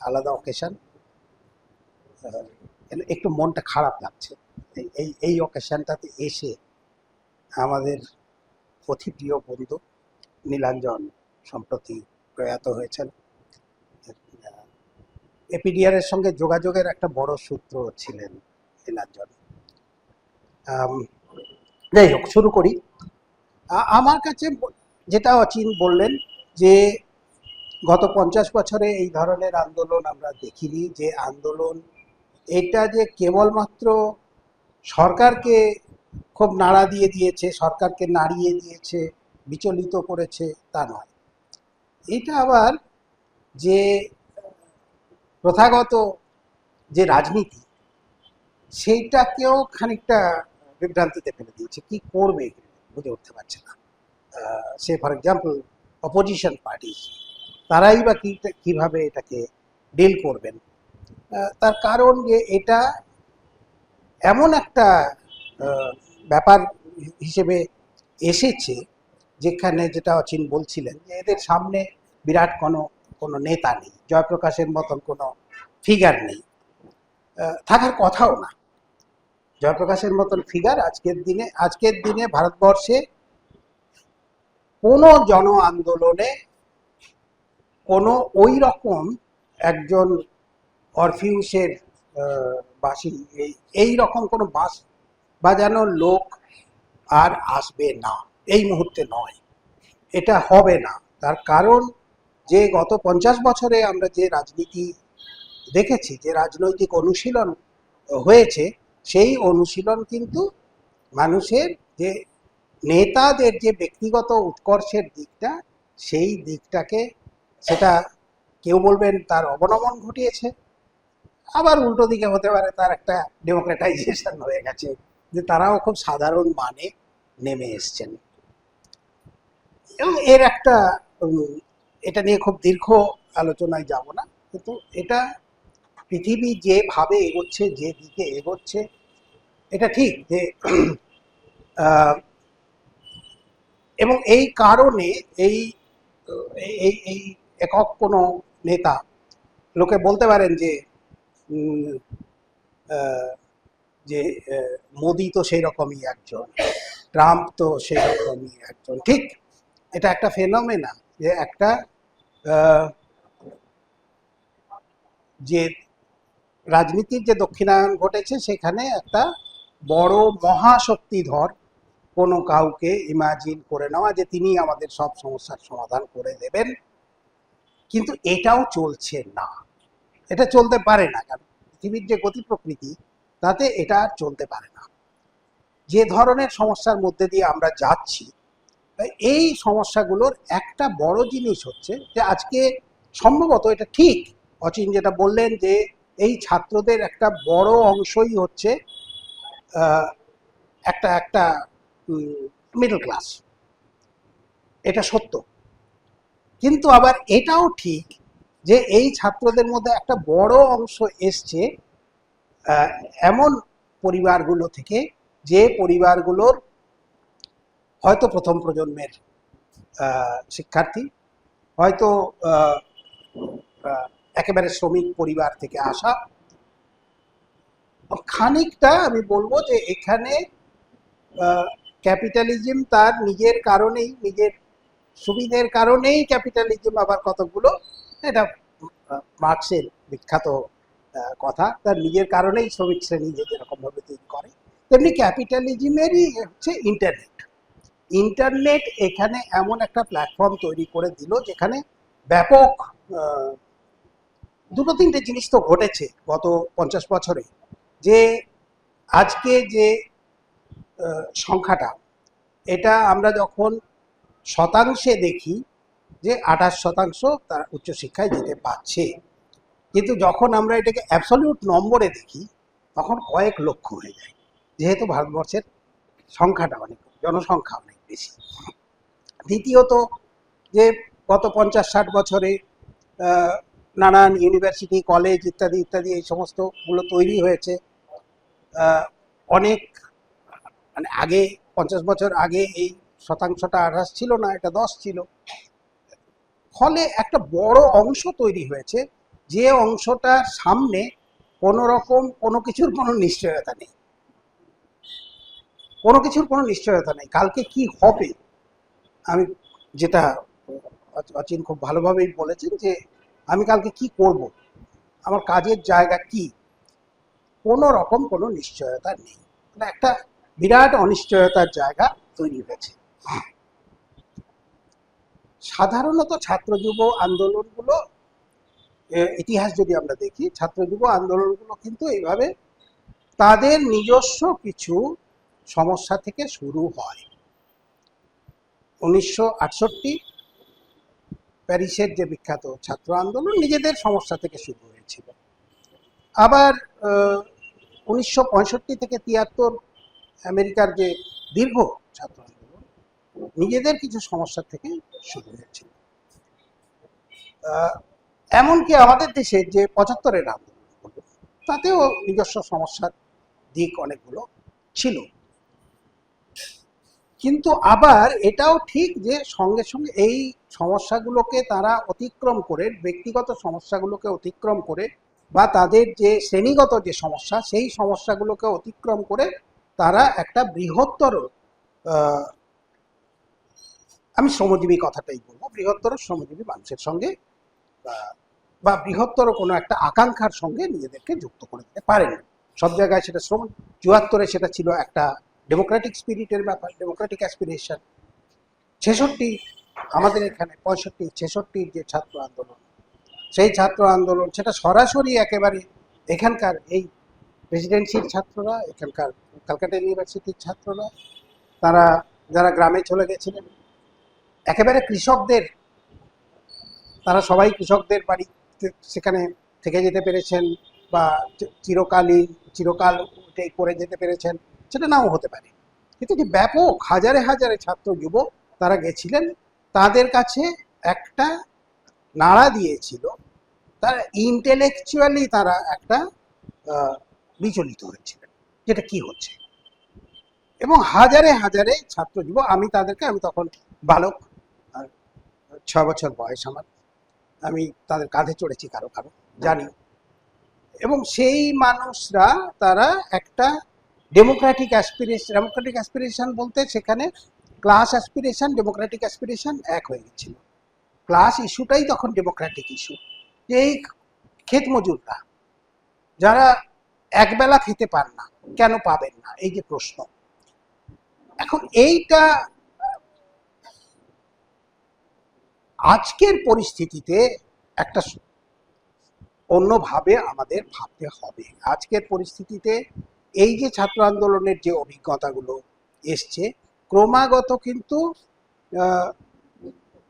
আলাদা অকেশন। একটু মনটা খারাপ লাগছে এই এই অকেশনটাতে এসে। আমাদের অতি প্রিয় বন্ধু নীলাঞ্জন সম্প্রতি প্রয়াত হয়েছেন। এপিডিআর এর সঙ্গে যোগাযোগের একটা বড় সূত্র ছিলেন নীলাঞ্জন। যাই হোক, শুরু করি। আমার কাছে যেটা অচিন বললেন যে গত 50 বছরে এই ধরনের আন্দোলন আমরা দেখিনি। যে আন্দোলন এটা যে কেবলমাত্র সরকারকে খুব নাড়া দিয়ে দিয়েছে, সরকারকে নাড়িয়ে দিয়েছে, বিচলিত করেছে, তা নয়। এটা আবার যে প্রথাগত যে রাজনীতি সেইটাকেও খানিকটা বিভ্রান্তিতে ফেলে দিয়েছে। কি করবে বুঝে উঠতে পারছে না। সে ফর এক্সাম্পল অপোজিশন পার্টি, তারাই বা কীভাবে এটাকে ডিল করবেন। তার কারণ যে এটা এমন একটা ব্যাপার হিসেবে এসেছে যেখানে, যেটা অচিন বলছিলেন, যে এদের সামনে বিরাট কোনো নেতা নেই, জয়প্রকাশের মতন কোনো ফিগার নেই, থাকার কথাও না। জয়প্রকাশের মতন ফিগার আজকের দিনে ভারতবর্ষে কোনো জন আন্দোলনে কোনো ওই রকম একজন অরফিউসের বাসী, এই রকম কোনো বাস বাজানোর লোক আর আসবে না, এই মুহূর্তে নয়, এটা হবে না। তার কারণ যে গত 50 বছরে আমরা যে রাজনীতি দেখেছি, যে রাজনৈতিক অনুশীলন হয়েছে, সেই অনুশীলন কিন্তু মানুষের যে নেতাদের যে ব্যক্তিগত উৎকর্ষের দিকটা, সেই দিকটাকে, সেটা কেউ বলবেন তার অবনমন ঘটিয়েছে, আবার উল্টো দিকে হতে পারে তার একটা ডেমোক্রেটাইজেশন হয়ে গেছে, যে তারাও খুব সাধারণ মানে নেমে এসছেন। এবং এর একটা এটা নিয়ে খুব দীর্ঘ আলোচনায় যাব না, কিন্তু এটা পৃথিবী যেভাবে এগোচ্ছে, যে দিকে এগোচ্ছে, এটা ঠিক যে এবং এই কারণে এই এই এই একক কোনো নেতা, লোকে বলতে পারেন যে যে মোদি তো সেই রকমই একজন, ট্রাম্প তো সেই রকমই একজন, ঠিক। এটা একটা ফেনোমেনা যে একটা যে রাজনীতির যে দক্ষিণায়ন ঘটেছে, সেখানে একটা বড় মহাশক্তিধর কোনো কাউকে ইমাজিন করে নেওয়া যে তিনি আমাদের সব সমস্যার সমাধান করে দেবেন। কিন্তু এটাও চলছে না, এটা চলতে পারে না, কারণ পৃথিবীর যে গতি প্রকৃতি, তাতে এটা আর চলতে পারে না। যে ধরনের সমস্যার মধ্যে দিয়ে আমরা যাচ্ছি, এই সমস্যাগুলোর একটা বড় জিনিস হচ্ছে যে আজকে সম্ভবত এটা ঠিক অচিন যেটা বললেন, যে এই ছাত্রদের একটা বড় অংশই হচ্ছে একটা মিডল ক্লাস, এটা সত্য। কিন্তু আবার এটাও ঠিক যে এই ছাত্রদের মধ্যে একটা বড় অংশ এসছে এমন পরিবারগুলো থেকে, যে পরিবারগুলোর হয়তো প্রথম প্রজন্মের শিক্ষার্থী, হয়তো একেবারে শ্রমিক পরিবার থেকে আসা। খানিকটা আমি বলবো যে এখানে ক্যাপিটালিজম তার নিজের কারণেই, নিজের সুবিধের কারণেই ক্যাপিটালিজম আবার কতগুলো, এটা মার্ক্সের বিখ্যাত কথা, তার নিজের কারণেই শ্রমিক শ্রেণী যে যেরকমভাবে তৈরি করে, তেমনি ক্যাপিটালিজমেরই হচ্ছে ইন্টারনেট। ইন্টারনেট এখানে এমন একটা প্ল্যাটফর্ম তৈরি করে দিল যেখানে ব্যাপক দুটো তিনটে জিনিস তো ঘটেছে গত 50 বছরে, যে আজকে যে সংখ্যাটা, এটা আমরা যখন শতাংশে দেখি যে 28% তারা উচ্চশিক্ষায় যেতে পারছে, কিন্তু যখন আমরা এটাকে অ্যাবসলিউট নম্বরে দেখি তখন কয়েক লক্ষ হয়ে যায়, যেহেতু ভারতবর্ষের সংখ্যাটা অনেক, জনসংখ্যা অনেক বেশি। দ্বিতীয়ত, যে গত 50-60 বছরে নানান ইউনিভার্সিটি, কলেজ ইত্যাদি ইত্যাদি এই সমস্তগুলো তৈরি হয়েছে। অনেক মানে আগে 50 বছর আগে এই শতাংশটা 28 ছিল না, এটা 10 ছিল। ফলে একটা বড় অংশ তৈরি হয়েছে, যে অংশটার সামনে কোনো রকম কোনো কিছুর কোনো নিশ্চয়তা নেই, কোনো কিছুর কোনো নিশ্চয়তা নেই। কালকে কি হবে, আমি যেটা অচিন খুব ভালোভাবেই বলেছেন, যে আমি কালকে কি করব, আমার কাজের জায়গা কি, কোনো রকম কোনো নিশ্চয়তা নেই। একটা বিরাট অনিশ্চয়তার জায়গা তৈরি হয়েছে। সাধারণত ছাত্র যুব আন্দোলনগুলো, ইতিহাস যদি আমরা দেখি, ছাত্র যুব আন্দোলনগুলো কিন্তু এইভাবে তাদের নিজস্ব কিছু সমস্যা থেকে শুরু হয়। 1968 প্যারিসের যে বিখ্যাত ছাত্র আন্দোলন নিজেদের সমস্যা থেকে শুরু হয়েছিল। আবার 1965 থেকে 73 আমেরিকার যে দীর্ঘ ছাত্র আন্দোলন নিজেদের কিছু সমস্যা থেকে শুরু হয়েছিল। এমনকি আমাদের দেশের যে 75-এর আন্দোলন, তাতেও নিজস্ব সমস্যার দিক অনেকগুলো ছিল। কিন্তু আবার এটাও ঠিক যে সঙ্গে সঙ্গে এই সমস্যাগুলোকে তারা অতিক্রম করে, ব্যক্তিগত সমস্যাগুলোকে অতিক্রম করে, বা তাদের যে শ্রেণীগত যে সমস্যা, সেই সমস্যাগুলোকে অতিক্রম করে তারা একটা বৃহত্তর, আমি শ্রমজীবী কথাটাই বলবো, বৃহত্তর শ্রমজীবী মানুষের সঙ্গে বা বৃহত্তর কোনো একটা আকাঙ্ক্ষার সঙ্গে নিজেদেরকে যুক্ত করে দিতে পারেন। সব জায়গায় সেটা 74-এ সেটা ছিল একটা ডেমোক্রেটিক স্পিরিটের ব্যাপার, ডেমোক্রেটিক অ্যাসপিরেশন। 66 আমাদের এখানে 65-66 যে ছাত্র আন্দোলন, সেই ছাত্র আন্দোলন সেটা সরাসরি একেবারে এখানকার এই প্রেসিডেন্সির ছাত্ররা, এখানকার ক্যালকাটা ইউনিভার্সিটির ছাত্ররা, তারা যারা গ্রামে চলে গেছিলেন, একেবারে কৃষকদের, তারা সবাই কৃষকদের বাড়ি সেখানে থেকে যেতে পেরেছেন, বা চিরকাল ওটাই করে যেতে পেরেছেন, সেটা নাও হতে পারে। কিন্তু যে ব্যাপক হাজারে হাজারে ছাত্র যুব তারা গেছিলেন, তাদের কাছে একটা নাড়া দিয়েছিল, তারা ইন্টেলেকচুয়ালি তারা একটা বিচলিত হয়েছিলেন, যেটা কি হচ্ছে। এবং হাজারে হাজারে ছাত্র যুব, আমি তখন বালক, 6 বছর বয়স আমার, আমি তাদের কাঁধে চড়েছি কারো কারো, জানি। এবং সেই মানুষরা তারা একটা ডেমোক্রেটিক অ্যাসপিরেশন বলতে সেখানে ক্লাস অ্যাসপিরেশন, ডেমোক্রেটিক অ্যাসপিরেশন এক হয়ে গেছিল। ক্লাস ইস্যুটাই তখন ডেমোক্রেটিক ইস্যু, যে এই ক্ষেত মজুররা যারা একবেলা খেতে পান না, কেন পাবেন না, এই যে প্রশ্ন। এখন এইটা আজকের পরিস্থিতিতে একটা অন্যভাবে আমাদের ভাবতে হবে। আজকের পরিস্থিতিতে এই যে ছাত্র আন্দোলনের যে অভিজ্ঞতাগুলো এসছে, ক্রমাগত কিন্তু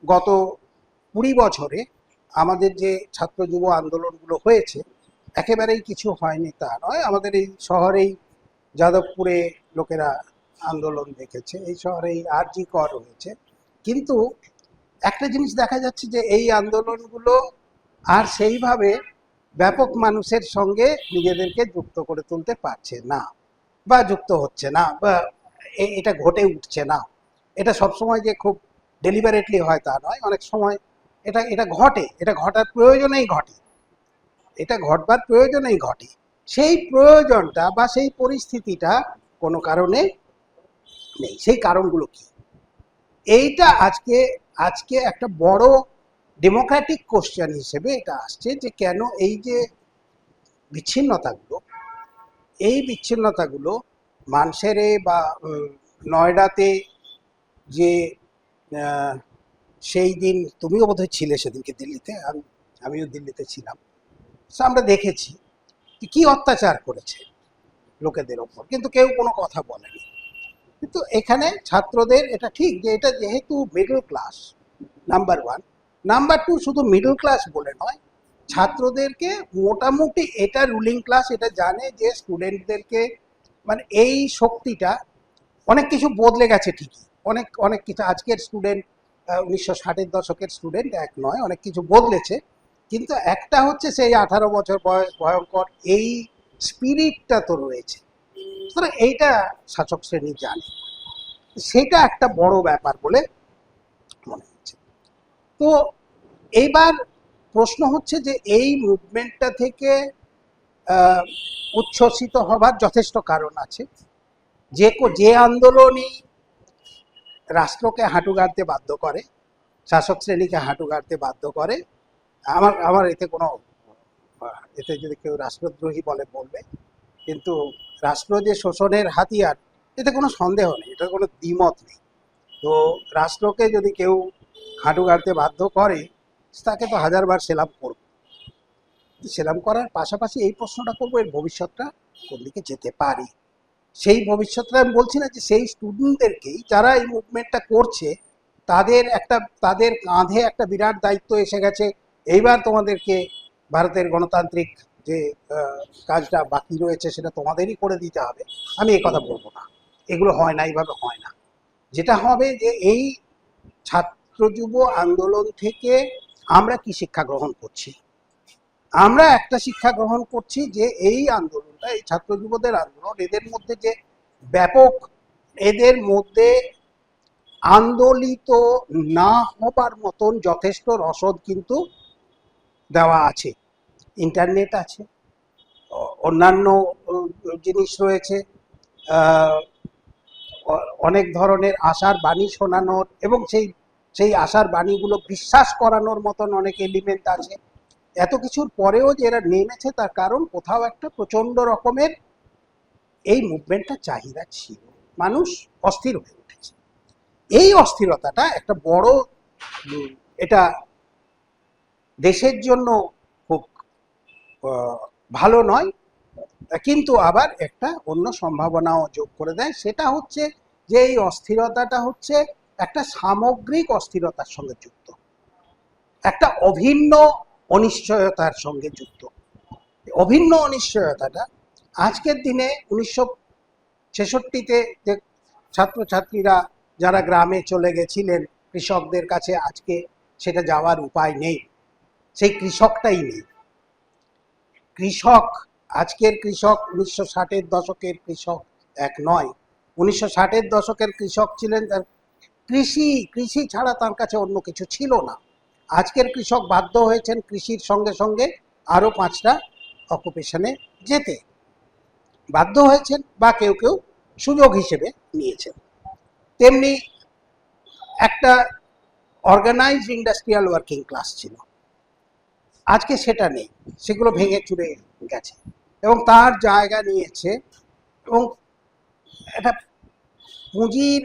গত 20 বছরে আমাদের যে ছাত্র যুব আন্দোলনগুলো হয়েছে, একেবারেই কিছু হয়নি তা নয়। আমাদের এই শহরেই যাদবপুরে লোকেরা আন্দোলন দেখেছে, এই শহরেই আরজি কর হয়েছে। কিন্তু একটা জিনিস দেখা যাচ্ছে যে এই আন্দোলনগুলো আর সেইভাবে ব্যাপক মানুষের সঙ্গে নিজেদেরকে যুক্ত করে তুলতে পারছে না। বা যুক্ত হচ্ছে না, বা এটা ঘটে উঠছে না। এটা সবসময় যে খুব ডেলিবারেটলি হয় তা নয়, অনেক সময় এটা এটা ঘটে, এটা ঘটার প্রয়োজনেই ঘটে, এটা ঘটবার প্রয়োজনেই ঘটে। সেই প্রয়োজনটা বা সেই পরিস্থিতিটা কোনো কারণে নেই। সেই কারণগুলো কি, এইটা আজকে আজকে একটা বড় ডেমোক্রেটিক কোশ্চেন হিসেবে এটা আসছে, যে কেন এই যে বিচ্ছিন্নতাগুলো, এই বিচ্ছিন্নতাগুলো মানসেরে বা নয়ডাতে যে আহ, সেই দিন তুমিও বোধহয় ছিলে সেদিনকে দিল্লিতে, আমিও দিল্লিতে ছিলাম। So আমরা দেখেছি যে কি অত্যাচার করেছে লোকেদের ওপর, কিন্তু কেউ কোনো কথা বলেনি। কিন্তু এখানে ছাত্রদের, এটা ঠিক যে এটা যেহেতু middle class, number one, number two, শুধু মিডল ক্লাস বলে নয়, ছাত্রদেরকে মোটামুটি এটা রুলিং ক্লাস এটা জানে যে স্টুডেন্টদেরকে মানে এই শক্তিটা, অনেক কিছু বদলে গেছে ঠিকই, অনেক অনেক কিছু আজকের স্টুডেন্ট 1960-এর দশকের স্টুডেন্ট এক নয়, অনেক কিছু বদলেছে। কিন্তু একটা হচ্ছে সেই 18 বছর বয়স ভয়ঙ্কর, এই স্পিরিটটা তো রয়েছে, সুতরাং এইটা শাসক শ্রেণী জানে, সেটা একটা বড় ব্যাপার বলে মনে হচ্ছে। তো এইবার প্রশ্ন হচ্ছে যে এই মুভমেন্টটা থেকে আহ, উচ্ছ্বসিত হবার যথেষ্ট কারণ আছে। যে আন্দোলনই রাষ্ট্রকে হাঁটু গাড়তে বাধ্য করে, শাসক শ্রেণীকে হাঁটু গাড়তে বাধ্য করে, আমার আমার এতে কোনো এতে যদি কেউ রাষ্ট্রদ্রোহী বলে বলবে, কিন্তু রাষ্ট্র যে শোষণের হাতিয়ার, এতে কোনো সন্দেহ নেই, এটার কোনো দ্বিমত নেই। তো রাষ্ট্রকে যদি কেউ হাঁটু গাড়তে বাধ্য করে, তাকে তো হাজারবার সেলাম করবো। সেলাম করার পাশাপাশি এই প্রশ্নটা করবো, এর ভবিষ্যৎটা কোন দিকে যেতে পারে। সেই ভবিষ্যৎটা আমি বলছি না যে সেই স্টুডেন্টদেরকেই, যারা এই মুভমেন্টটা করছে, তাদের কাঁধে একটা বিরাট দায়িত্ব এসে গেছে, এইবার তোমাদেরকে ভারতের গণতান্ত্রিক যে কাজটা বাকি রয়েছে সেটা তোমাদেরই করে দিতে হবে। আমি এই কথা বলবো না, এগুলো হয় না, এইভাবে হয় না। যেটা হবে যে এই ছাত্র যুব আন্দোলন থেকে আমরা কি শিক্ষা গ্রহণ করছি, আমরা একটা শিক্ষা গ্রহণ করছি যে এই আন্দোলনটা, এই ছাত্র যুবদের আন্দোলন, এদের মধ্যে যে ব্যাপক, এদের মধ্যে আন্দোলিত না হবার মতন যথেষ্ট রসদ কিন্তু দেওয়া আছে। ইন্টারনেট আছে, অন্যান্য জিনিস রয়েছে, অনেক ধরনের আশার বাণী শোনানোর, এবং সেই আশার বাণীগুলো বিশ্বাস করানোর মতন অনেক এলিমেন্ট আছে। এত কিছুর পরেও যে এরা নেমেছে, তার কারণ কোথাও একটা প্রচন্ড রকমের এই মুভমেন্টটা চাহিদা ছিল, মানুষ অস্থির হয়ে উঠেছে। এই অস্থিরতাটা একটা বড়, এটা দেশের জন্য খুব ভালো নয়, কিন্তু আবার একটা অন্য সম্ভাবনাও যোগ করে দেয়। সেটা হচ্ছে যে এই অস্থিরতাটা হচ্ছে একটা সামগ্রিক অস্থিরতার সঙ্গে যুক্ত, একটা অভিন্ন অনিশ্চয়তার সঙ্গে যুক্ত। অভিন্ন অনিশ্চয়তাটা আজকের দিনে 1966-তে যে ছাত্রছাত্রীরা যারা গ্রামে চলে গেছিলেন কৃষকদের কাছে, আজকে সেটা যাওয়ার উপায় নেই, সেই কৃষকটাই নেই। কৃষক, আজকের কৃষক 1960-এর দশকের কৃষক এক নয়। 1960-এর দশকের কৃষক ছিলেন, তার কৃষি ছাড়া তার কাছে অন্য কিছু ছিল না। আজকের কৃষক বাধ্য হয়েছেন কৃষির সঙ্গে সঙ্গে আরও 5টা অকুপেশনে যেতে বাধ্য হয়েছেন, বা কেউ কেউ সুযোগ হিসেবে নিয়েছেন। তেমনি একটা অর্গানাইজড ইন্ডাস্ট্রিয়াল ওয়ার্কিং ক্লাস ছিল, আজকে সেটা নেই, সেগুলো ভেঙে চুরে গেছে, এবং তার জায়গা নিয়েছে, এবং একটা পুঁজির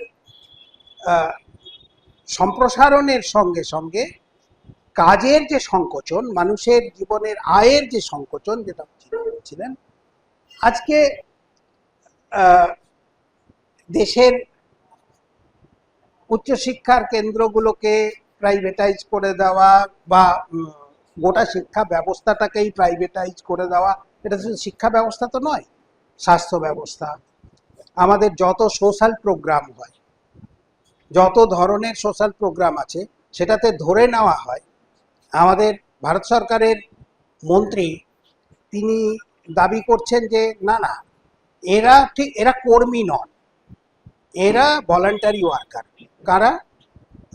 সম্প্রসারণের সঙ্গে সঙ্গে কাজের যে সংকোচন, মানুষের জীবনের আয়ের যে সংকোচন, যেটা ছিলেন আজকে দেশের উচ্চশিক্ষার কেন্দ্রগুলোকে প্রাইভেটাইজ করে দেওয়া, বা গোটা শিক্ষা ব্যবস্থাটাকেই প্রাইভেটাইজ করে দেওয়া, এটা শুধু শিক্ষা ব্যবস্থা তো নয়, স্বাস্থ্য ব্যবস্থা, আমাদের যত সোশ্যাল প্রোগ্রাম হয়, যত ধরনের সোশ্যাল প্রোগ্রাম আছে, সেটাতে ধরে নেওয়া হয় আমাদের ভারত সরকারের মন্ত্রী, তিনি দাবি করছেন যে না না, এরা কর্মী নন, এরা ভলান্টারি ওয়ার্কার। কারা?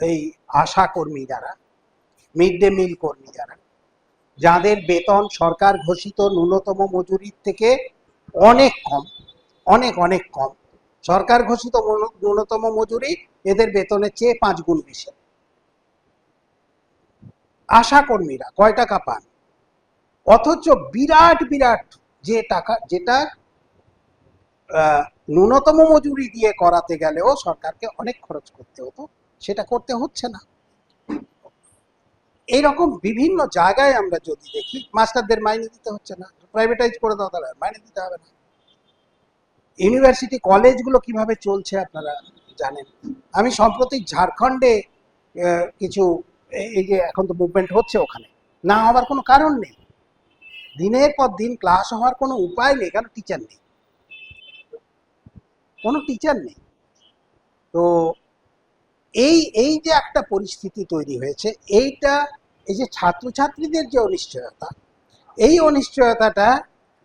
এই আশা কর্মী যারা, মিড ডে মিল কর্মী যারা, যাদের বেতন সরকার ঘোষিত ন্যূনতম মজুরির থেকে অনেক কম, অনেক অনেক কম। সরকার ঘোষিত ন্যূনতম মজুরি এদের বেতনের চেয়ে 5 গুণ বেশি। আশা কর্মীরা কয় টাকা পান? অথচ বিরাট বিরাট যে টাকা, যেটা ন্যূনতম মজুরি দিয়ে করাতে গেলেও সরকারকে অনেক খরচ করতে হতো, সেটা করতে হচ্ছে না। এইরকম বিভিন্ন জায়গায় আমরা যদি দেখি, মাস্টারদের মাইনে দিতে হচ্ছে না, প্রাইভেটাইজ করে দাও, তাহলে মাইনে দিতে হবে না। ইউনিভার্সিটি কলেজগুলো কিভাবে চলছে আপনারা জানেন। আমি সম্প্রতি ঝাড়খণ্ডে কিছু, এই যে এখন তো মুভমেন্ট হচ্ছে, ওখানে না হওয়ার কোনো কারণ নেই, দিনের পর দিন ক্লাস হওয়ার কোনো উপায় নেই, কারণ টিচার নেই, কোনো টিচার নেই। তো এই যে একটা পরিস্থিতি তৈরি হয়েছে, এই যে ছাত্রছাত্রীদের যে অনিশ্চয়তা, এই অনিশ্চয়তাটা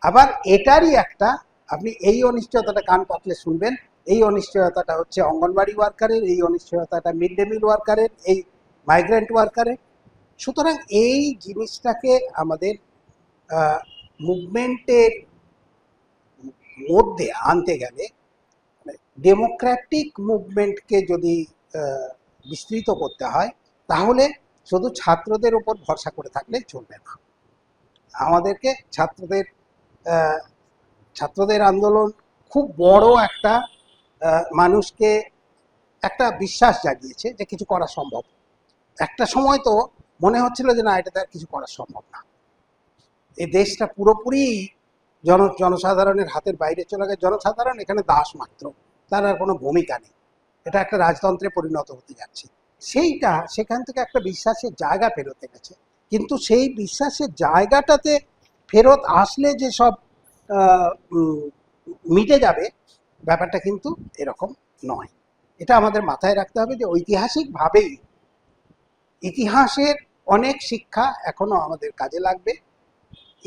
আবার এটারই একটা, আপনি এই অনিশ্চয়তাটা কান পাতলে শুনবেন, এই অনিশ্চয়তাটা হচ্ছে অঙ্গনবাড়ি ওয়ার্কারের, এই অনিশ্চয়তাটা মিড ডে মিল ওয়ার্কারের, এই মাইগ্রেন্ট ওয়ার্কারের। সুতরাং এই জিনিসটাকে আমাদের মুভমেন্টের মধ্যে আনতে গেলে, ডেমোক্রেটিক মুভমেন্টকে যদি বিস্তৃত করতে হয়, তাহলে শুধু ছাত্রদের উপর ভরসা করে থাকলে চলবে না। আমাদেরকে ছাত্রদের আন্দোলন খুব বড় একটা মানুষকে একটা বিশ্বাস জাগিয়েছে যে কিছু করা সম্ভব। একটা সময় তো মনে হচ্ছিল যে না, এটাতে আর কিছু করা সম্ভব না, এই দেশটা পুরোপুরি জনসাধারণের হাতের বাইরে চলে গেছে, জনসাধারণ এখানে দাস মাত্র, তার আর কোনো ভূমিকা নেই, এটা একটা রাজতন্ত্রে পরিণত হতে যাচ্ছে। সেখান থেকে একটা বিশ্বাসের জায়গা ফেরত এনেছে, কিন্তু সেই বিশ্বাসের জায়গাটাতে ফেরত আসলে যে সব মিটে যাবে, ব্যাপারটা কিন্তু এরকম নয়। এটা আমাদের মাথায় রাখতে হবে যে ঐতিহাসিকভাবেই ইতিহাসের অনেক শিক্ষা এখনো আমাদের কাজে লাগবে।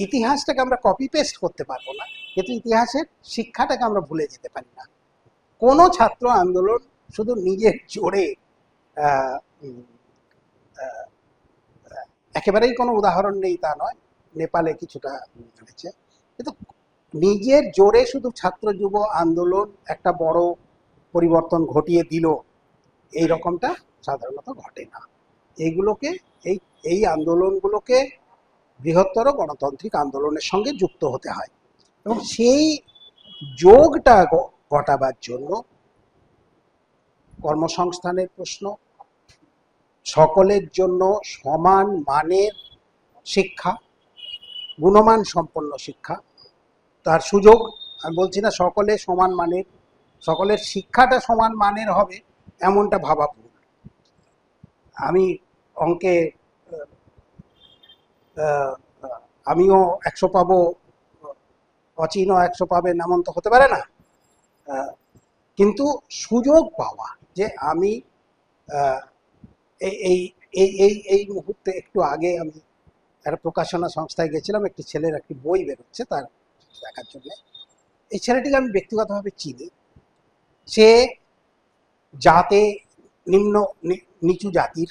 ইতিহাসটাকে আমরা কপি পেস্ট করতে পারবো না, কিন্তু ইতিহাসের শিক্ষাটাকে আমরা ভুলে যেতে পারি না। কোনো ছাত্র আন্দোলন শুধু নিজের জোরে একেবারেই কোনো উদাহরণ নেই তা নয়, নেপালে কিছুটা হয়েছে, কিন্তু নিজের জোরে শুধু ছাত্র যুব আন্দোলন একটা বড় পরিবর্তন ঘটিয়ে দিল, এই রকমটা সাধারণত ঘটে না। এইগুলোকে এই আন্দোলনগুলোকে বৃহত্তর গণতান্ত্রিক আন্দোলনের সঙ্গে যুক্ত হতে হয়, এবং সেই যোগটা ঘটাবার জন্য কর্মসংস্থানের প্রশ্ন, সকলের জন্য সমান মানের শিক্ষা, গুণমান সম্পন্ন শিক্ষা, তার সুযোগ, আমি বলছি না সকলে সমান মানের, সকলের শিক্ষাটা সমান মানের হবে এমনটা ভাবা ভুল। আমি অঙ্কে আমিও 100 পাবো, অচিনও 100 পাবেন এমন তো হতে পারে না, কিন্তু সুযোগ পাওয়া, যে আমি এই এই এই এই মুহূর্তে একটু আগে আমি একটা প্রকাশনা সংস্থায় গেছিলাম, একটি ছেলের একটি বই বেরোচ্ছে তার দেখার জন্য। এই ছেলেটিকে আমি ব্যক্তিগতভাবে চিনি, সে জাতে নিচু জাতির,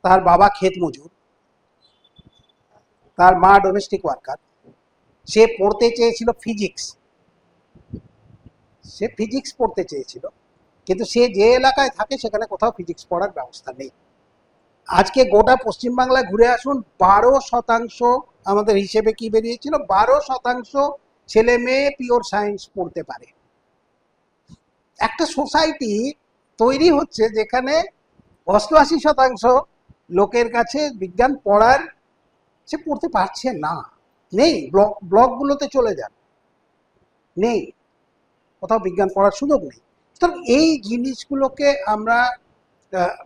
তার বাবা ক্ষেত মজুর, তার মা ডোমেস্টিক ওয়ার্কার। সে পড়তে চেয়েছিল ফিজিক্স, সে ফিজিক্স পড়তে চেয়েছিল, কিন্তু সে যে এলাকায় থাকে সেখানে কোথাও ফিজিক্স পড়ার ব্যবস্থা নেই। আজকে গোটা পশ্চিমবাংলায় ঘুরে আসুন, 12% আমাদের হিসেবে কি বেরিয়েছিল, 12% ছেলে মেয়ে পিওর সায়েন্স পড়তে পারে। একটা সোসাইটি তৈরি হচ্ছে যেখানে 88% লোকের কাছে বিজ্ঞান পড়ার, সে পড়তে পারছে না, নেই। ব্লকগুলোতে চলে যান, নেই, কোথাও বিজ্ঞান পড়ার সুযোগ নেই। তো এই জিনিসগুলোকে আমরা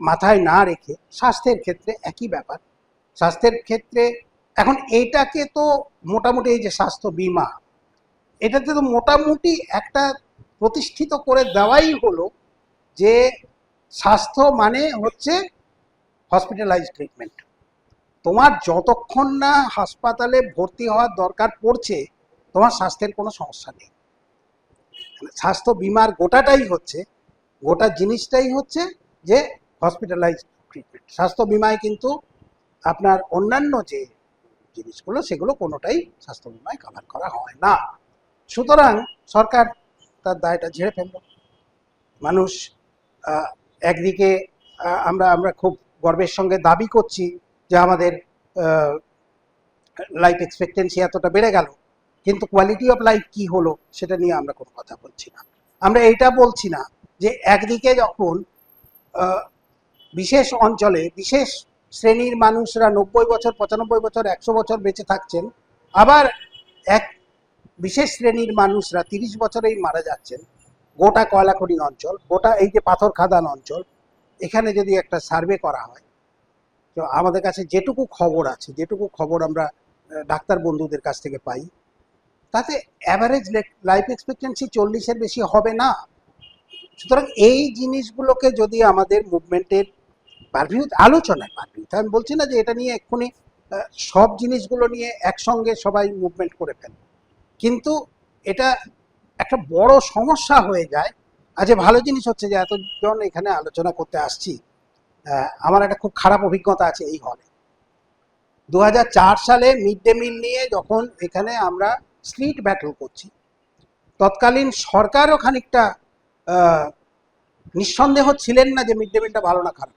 মাথায় না রেখে, স্বাস্থ্যের ক্ষেত্রে একই ব্যাপার। স্বাস্থ্যের ক্ষেত্রে এখন এইটাকে তো মোটামুটি, এই যে স্বাস্থ্য বিমা, এটাতে তো মোটামুটি একটা প্রতিষ্ঠিত করে দেওয়াই হলো যে স্বাস্থ্য মানে হচ্ছে হসপিটালাইজ ট্রিটমেন্ট। তোমার যতক্ষণ না হাসপাতালে ভর্তি হওয়ার দরকার পড়ছে, তোমার স্বাস্থ্যের কোনো সমস্যা নেই। স্বাস্থ্য বিমার গোটাটাই হচ্ছে, গোটা জিনিসটাই হচ্ছে যে হসপিটালাইজ ট্রিটমেন্ট। স্বাস্থ্য বিমায় কিন্তু আপনার অন্যান্য যে জিনিসগুলো সেগুলো কোনোটাই স্বাস্থ্য বিমায় কভার করা হয় না। সুতরাং সরকার তার দায়টা ঝেড়ে ফেলল। মানুষ একদিকে আমরা আমরা খুব গর্বের সঙ্গে দাবি করছি যে আমাদের লাইফ এক্সপেক্টেন্সি এতটা বেড়ে গেল, কিন্তু কোয়ালিটি অফ লাইফ কি হলো সেটা নিয়ে আমরা কোনো কথা বলছি না। আমরা এইটা বলছি না যে একদিকে যখন বিশেষ অঞ্চলে বিশেষ শ্রেণীর মানুষরা 90 বছর, 95 বছর, 100 বছর বেঁচে থাকছেন, আবার এক বিশেষ শ্রেণীর মানুষরা 30 বছরেই মারা যাচ্ছেন। গোটা কয়লাখনি অঞ্চল, গোটা এই যে পাথর খাদান অঞ্চল, এখানে যদি একটা সার্ভে করা হয়, তো আমাদের কাছে যেটুকু খবর আছে, যেটুকু খবর আমরা ডাক্তার বন্ধুদের কাছ থেকে পাই, তাতে অ্যাভারেজ লাইফ এক্সপেক্টেন্সি 40-এর বেশি হবে না। সুতরাং এই জিনিসগুলোকে যদি আমাদের মুভমেন্টের পারভিউ আলোচনায় পারভিউ, আমি বলছি না যে এটা নিয়ে এক্ষুনি সব জিনিসগুলো নিয়ে একসঙ্গে সবাই মুভমেন্ট করে ফেলে, কিন্তু এটা একটা বড় সমস্যা হয়ে যায়। আজকে ভালো জিনিস হচ্ছে যে এতজন এখানে আলোচনা করতে আসছি। আমার একটা খুব খারাপ অভিজ্ঞতা আছে এই হলে। 2004 সালে মিড ডে মিল নিয়ে যখন এখানে আমরা স্ট্রিট ব্যাটল করছি, তৎকালীন সরকারও খানিকটা নিঃসন্দেহ ছিলেন না যে মিড ডে মিলটা ভালো না খারাপ।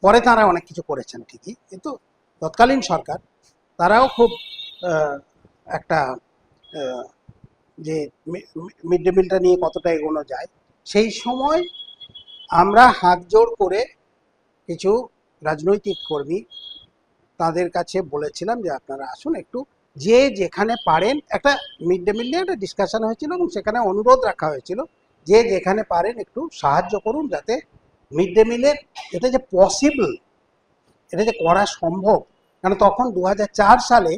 পরে তারা অনেক কিছু করেছেন ঠিকই, কিন্তু তৎকালীন সরকার তারাও খুব একটা যে মিড ডে মিলটা নিয়ে কতটা এগোনো যায়, সেই সময় আমরা হাত জোড় করে কিছু রাজনৈতিক কর্মী তাদের কাছে বলেছিলাম যে আপনারা আসুন একটু, যে যেখানে পারেন, একটা মিড ডে মিল নিয়ে একটা ডিসকাশন হয়েছিল এবং সেখানে অনুরোধ রাখা হয়েছিল যে যেখানে পারেন একটু সাহায্য করুন, যাতে মিড ডে মিলের এটা যে পসিবল, এটা যে করা সম্ভব। কারণ তখন 2004 সালে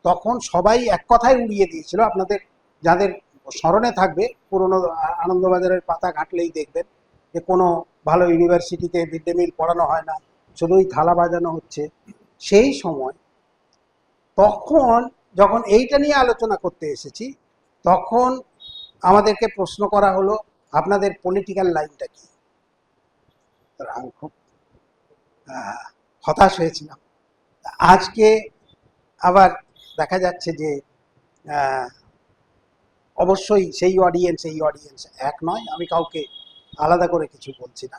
তখন সবাই এক কথায় উড়িয়ে দিয়েছিল। আপনাদের যাদের স্মরণে থাকবে, পুরনো আনন্দবাজারের পাতা ঘাটলেই দেখবেন যে কোনো ভালো ইউনিভার্সিটিতে মিড ডে মিল পড়ানো হয় না, শুধুই থালা বাজানো হচ্ছে। সেই সময় তখন যখন এইটা নিয়ে আলোচনা করতে এসেছি, তখন আমাদেরকে প্রশ্ন করা হলো আপনাদের পলিটিক্যাল লাইনটা কি। আমি খুব হতাশ হয়েছিলাম। আজকে আবার দেখা যাচ্ছে যে অবশ্যই সেই অডিয়েন্স এই অডিয়েন্স এক নয়, আমি কাউকে আলাদা করে কিছু বলছি না,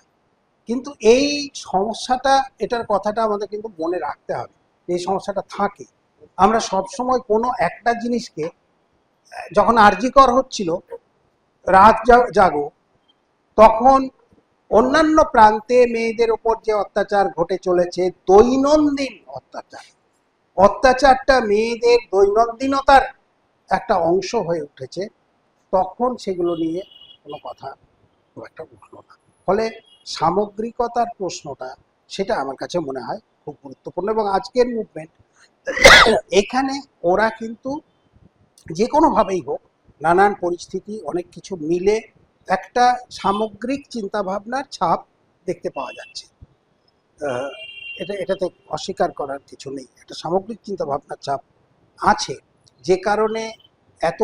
কিন্তু এই সমস্যাটা, এটার কথাটা আমাদের কিন্তু মনে রাখতে হবে। এই সমস্যাটা থাকে। আমরা সবসময় কোনো একটা জিনিসকে, যখন আরজিকর হচ্ছিল রাত জাগো, তখন অন্যান্য প্রান্তে মেয়েদের ওপর যে অত্যাচার ঘটে চলেছে, দৈনন্দিন অত্যাচারটা মেয়েদের দৈনন্দিনতার একটা অংশ হয়ে উঠেছে, তখন সেগুলো নিয়ে কোনো কথা খুব একটা উঠলো না। ফলে সামগ্রিকতার প্রশ্নটা, সেটা আমার কাছে মনে হয় খুব গুরুত্বপূর্ণ। এবং আজকের মুভমেন্ট এখানে ওরা কিন্তু যে কোনোভাবেই হোক, নানান পরিস্থিতি অনেক কিছু মিলে একটা সামগ্রিক চিন্তাভাবনার ছাপ দেখতে পাওয়া যাচ্ছে। এটাতে অস্বীকার করার কিছু নেই, একটা সামগ্রিক চিন্তাভাবনার ছাপ আছে, যে কারণে এত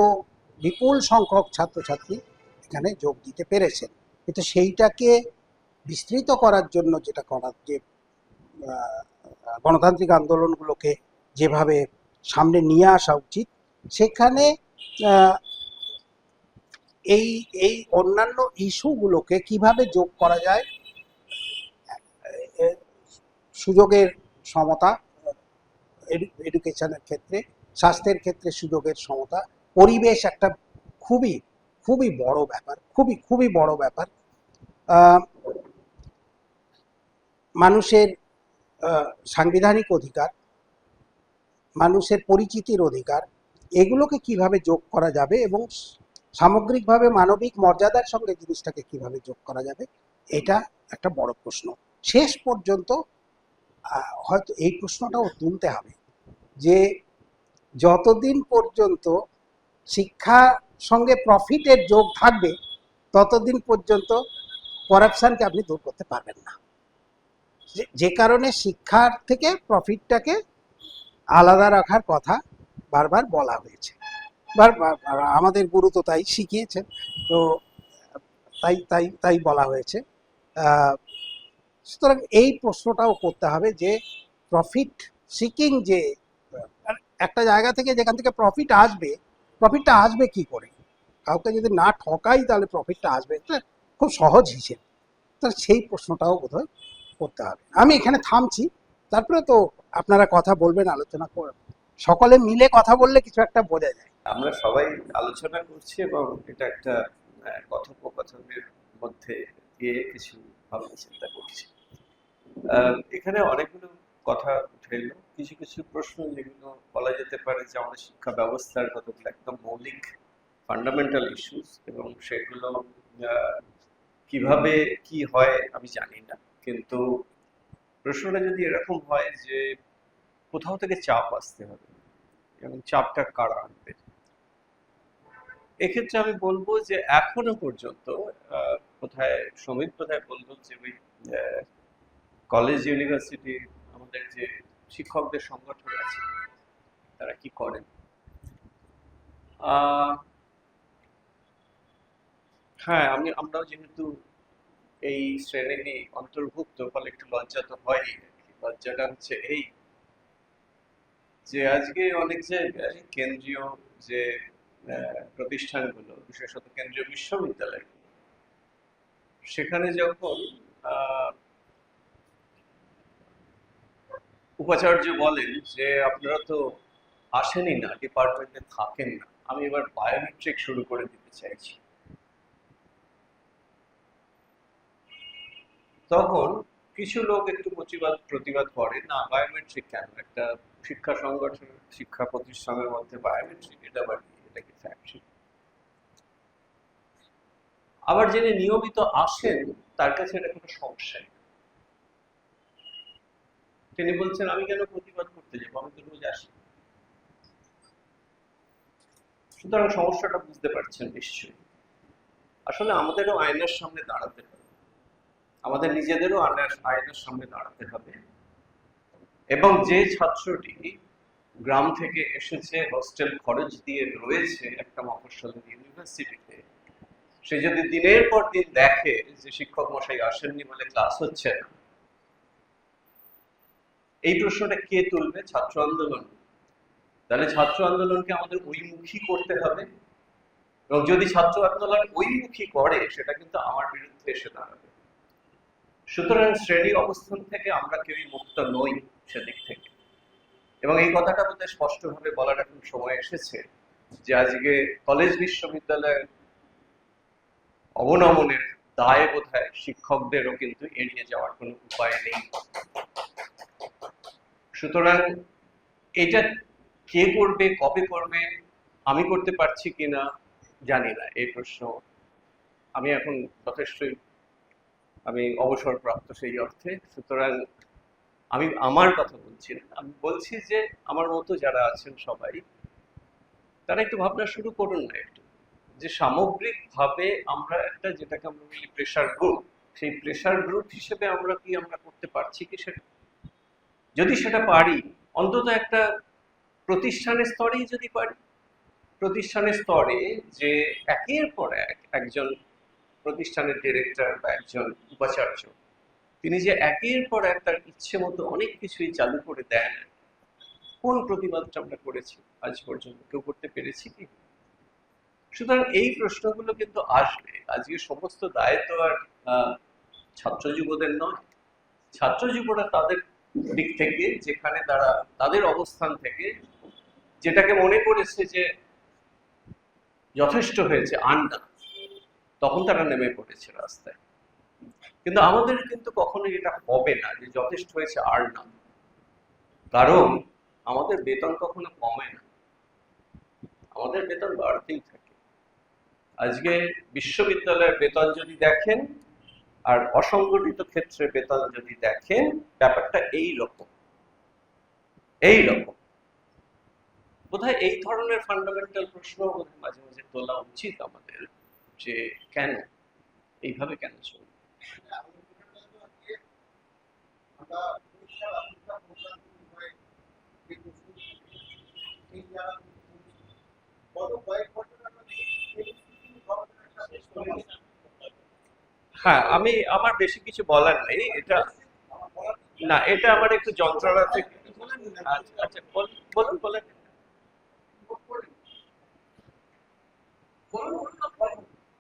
বিপুল সংখ্যক ছাত্রছাত্রী এখানে যোগ দিতে পেরেছেন। কিন্তু সেইটাকে বিস্তৃত করার জন্য যেটা করার, যে গণতান্ত্রিক আন্দোলনগুলোকে যেভাবে সামনে নিয়ে আসা উচিত, সেখানে এই এই অন্যান্য ইস্যুগুলোকে কিভাবে যোগ করা যায়, সুযোগের সমতা, এডুকেশনের ক্ষেত্রে, স্বাস্থ্যের ক্ষেত্রে সুযোগের সমতা, পরিবেশ একটা খুবই খুবই বড় ব্যাপার, খুবই বড় ব্যাপার। মানুষের সাংবিধানিক অধিকার, মানুষের পরিচিতির অধিকার, এগুলোকে কিভাবে যোগ করা যাবে এবং সামগ্রিকভাবে মানবিক মর্যাদার সঙ্গে জিনিসটাকে কিভাবে যোগ করা যাবে, এটা একটা বড় প্রশ্ন। শেষ পর্যন্ত হয়তো এই প্রশ্নটাও তুলতে হবে যে যতদিন পর্যন্ত শিক্ষার সঙ্গে প্রফিটের যোগ থাকবে, ততদিন পর্যন্ত করাপশনকে আপনি দূর করতে পারবেন না। যে কারণে শিক্ষার থেকে প্রফিটটাকে আলাদা রাখার কথা বারবার বলা হয়েছে। আর আমাদের গুরু তো তাই শিখিয়েছেন, তো তাই তাই তাই বলা হয়েছে। আহ, সুতরাং এই প্রশ্নটাও করতে হবে যে প্রফিট সিকিং যে একটা জায়গা থেকে যেখান থেকে প্রফিটটা আসবে কি করে? কাউকে যদি না ঠকাই তাহলে প্রফিটটা আসবে, এটা খুব সহজ হিসেব। তো সেই প্রশ্নটাও বোধহয় করতে হবে। আমি এখানে থামছি, তারপরে তো আপনারা কথা বলবেন, আলোচনা করবেন, সকলে মিলে কথা বললে কিছু একটা বোঝা যায়। আমরা সবাই আলোচনা করছি এবং এটা একটা কথোপকথনের মধ্যে দিয়ে কিছু ভাবনা চিন্তা করছি। এখানে অনেকগুলো কথা উঠে এলো, কিছু কিছু প্রশ্ন যেগুলো বলা যেতে পারে যে আমাদের শিক্ষা ব্যবস্থার কতগুলো একদম মৌলিক ফান্ডামেন্টাল ইস্যুস, এবং সেগুলো কিভাবে কি হয় আমি জানি না, কিন্তু প্রশ্নটা যদি এরকম হয় যে কোথাও থেকে চাপ আসতে হবে এবং চাপটা কারা আনবে, এক্ষেত্রে আমি বলবো যে এখনো পর্যন্ত কোথায় সমিত কোথায় বললো যে ওই কলেজ ইউনিভার্সিটি আমাদের যে শিক্ষকদের সংগঠন আছে তারা কি করেন। হ্যাঁ, আমরাও যেহেতু এই শ্রেণী অন্তর্ভুক্ত, ফলে একটু লজ্জা তো হয়। লজ্জাটা হচ্ছে এই যে আজকে অনেক জায়গায় কেন্দ্রীয় যে প্রতিষ্ঠানগুলো, বিশেষত কেন্দ্রীয় বিশ্ববিদ্যালয়, সেখানে যখন উপাচার্য বলেন যে আপনারা তো আসেনই না, ডিপার্টমেন্টে থাকেন না, আমি এবার বায়োমেট্রিক শুরু করে দিতে চাইছি, তখন কিছু লোক একটু প্রতিবাদ করে, না বায়োমেট্রিক কেন, একটা শিক্ষা সংগঠন শিক্ষা প্রতিষ্ঠানের মধ্যে বায়োমেট্রিক, এটা আবার এটা কি ফ্যাক্টরি? আবার যিনি নিয়মিত আসেন তার কাছে এটা কোনো সমস্যা নেই, তিনি বলছেন আমি কেন প্রতিবাদ করতে যাবো, আমি তো রোজ আসি। সুতরাং সমস্যাটা বুঝতে পারছেন নিশ্চয়ই। আসলে আমাদেরও আয়নার সামনে দাঁড়াতে হবে, আমাদের নিজেদেরও আয়নার সামনে দাঁড়াতে হবে, এবং যে ছাত্রটি গ্রাম থেকে এসেছে, হোস্টেল খরচ দিয়ে রয়েছে একটা মফস্বলের ইউনিভার্সিটিতে, সে যদি দিনের পর দিন দেখে যে শিক্ষক মশাই আসেননি বলে ক্লাস হচ্ছে না, এই প্রশ্নটা কে তুলবে? ছাত্র আন্দোলন। তাহলে ছাত্র আন্দোলনকে আমাদের ওইমুখী করতে হবে, এবং যদি ছাত্র আন্দোলন ওইমুখী করে সেটা কিন্তু আমার বিরুদ্ধে এসে দাঁড়াবে। সুতরাং শ্রেণী অবস্থান থেকে আমরা কেউই মুক্ত নই সেদিক থেকে, এবং এই কথাটা বোধহয় স্পষ্টভাবে বলার এখন সময় এসেছে যে আজকে কলেজ বিশ্ববিদ্যালয়ের অবনমনের দায় বোধহয় শিক্ষকদেরও কিন্তু এড়িয়ে যাওয়ার কোনো উপায় নেই। সুতরাং এটা কে করবে, কবে করবে, আমি করতে পারছি কিনা জানি না, এই প্রশ্ন আমি এখন যথেষ্টই আমি অবসরপ্রাপ্ত সেই অর্থে। সুতরাং আমি আমার কথা বলছি না, আমি বলছি যে আমার মতো যারা আছেন সবাই, তারা একটু ভাবনা শুরু করুন না একটু, যে সামগ্রিকভাবে আমরা একটা, যেটাকে আমরা বলি প্রেশার গ্রুপ, সেই প্রেশার গ্রুপ হিসেবে আমরা করতে পারছি কি সেটা, যদি সেটা পারি, অন্তত একটা প্রতিষ্ঠানের স্তরেই যদি পারি, প্রতিষ্ঠানের স্তরে যে একের পর এক একজন প্রতিষ্ঠানের ডিরেক্টর বা একজন উপাচার্য, তিনি যে একের পর এক তার ইচ্ছে মতো অনেক কিছুই চালু করে দেন, কোন প্রতিবাদটা আমরা করেছি আজ পর্যন্ত? কেউ করতে পেরেছি কি? সুতরাং এই প্রশ্নগুলো কিন্তু আসবে। আজকে সমস্ত দায়িত্ব আর ছাত্র যুবদের নয়, ছাত্র যুবরা তাদের দিক থেকে, যেখানে তারা তাদের অবস্থান থেকে যেটাকে মনে করেছে যে যথেষ্ট হয়েছে, আর না, তখন তারা নেমে পড়েছে রাস্তায়। কিন্তু আমাদের কিন্তু কখনোই এটা হবে না যে যথেষ্ট হয়েছে আর না, কারণ আমাদের বেতন কখনো কমে না, আমাদের বেতন বাড়তেই থাকে। আজকে বিশ্ববিদ্যালয়ের বেতন যদি দেখেন আর অসংগঠিত ক্ষেত্রে বেতন যদি দেখেন, ব্যাপারটা এই রকম। বোধহয় এই ধরনের ফান্ডামেন্টাল প্রশ্ন মাঝে মাঝে তোলা উচিত আমাদের, যে কেন এইভাবে কেন চলবে। আমরা হ্যাঁ, আমার বেশি কিছু বলার নেই এটা। না, এটা আমার একটু যন্ত্রণা থেকে। আচ্ছা আচ্ছা, বলুন বলেন।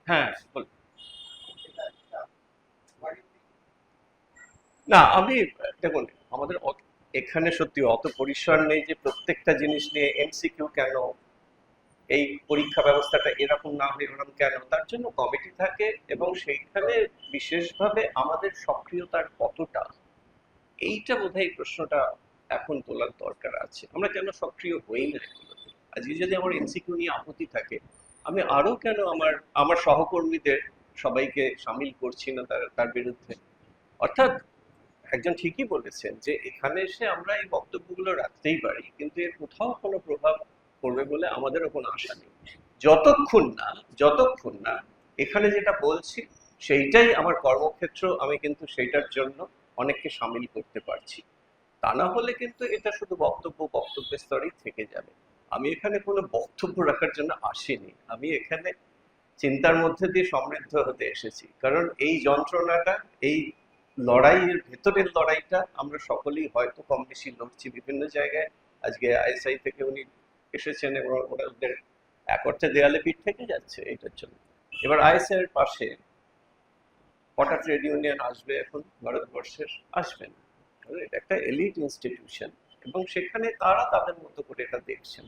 হ্যাঁ বলুন। না, দেখুন, আমাদের এখানে সত্যি অত পরিসর নেই যে প্রত্যেকটা জিনিস নিয়ে এমসিকিউ কেন, এই পরীক্ষা ব্যবস্থাটা এরকম না হয়ে এরকম কেন, তার জন্য কমিটি থাকে এবং সেইখানে বিশেষভাবে আমাদের সক্রিয়তার কতটা, এইটা বোধহয় এই প্রশ্নটা এখন তোলার দরকার আছে। আমরা কেন সক্রিয় হই না এগুলোতে? আজকে যদি আমার এমসিকিউ নিয়ে আপত্তি থাকে, আমি আরো কেন আমার আমার সহকর্মীদের সবাইকে সামিল করছি না তার তার বিরুদ্ধে? অর্থাৎ একজন ঠিকই বলেছেন যে এখানে এসে আমরা এই বক্তব্যগুলো রাখতেই পারি, কিন্তু এর কোথাও কোনো প্রভাব পড়বে বলে আমাদেরও কোনো আশা নেই। যতক্ষণ না এখানে যেটা বলছি সেইটাই আমার কর্মক্ষেত্র, আমি কিন্তু সেইটার জন্য অনেককে সামিল করতে পারছি। তা না হলে কিন্তু এটা শুধু বক্তব্যের স্তরেই থেকে যাবে। আমি এখানে কোনো বক্তব্য রাখার জন্য আসিনি, আমি এখানে চিন্তার মধ্যে দিয়ে সমৃদ্ধ হতে এসেছি। কারণ এই যন্ত্রণাটা, এই লড়াইয়ের ভেতরের লড়াইটা আমরা সকলেই হয়তো কম বেশি লড়ছি বিভিন্ন জায়গায়। আজকে আইএসআই থেকে উনি এসেছেন এবং ওদের এক অর্থে দেয়ালে পিঠ থেকে যাচ্ছে এটার জন্য। এবার আইএসআই এর পাশে কটা ট্রেড ইউনিয়ন আসবে এখন ভারতবর্ষের? আসবেন। এটা একটা এলিট ইনস্টিটিউশন এবং সেখানে তারা তাদের মতো করে এটা দেখছেন,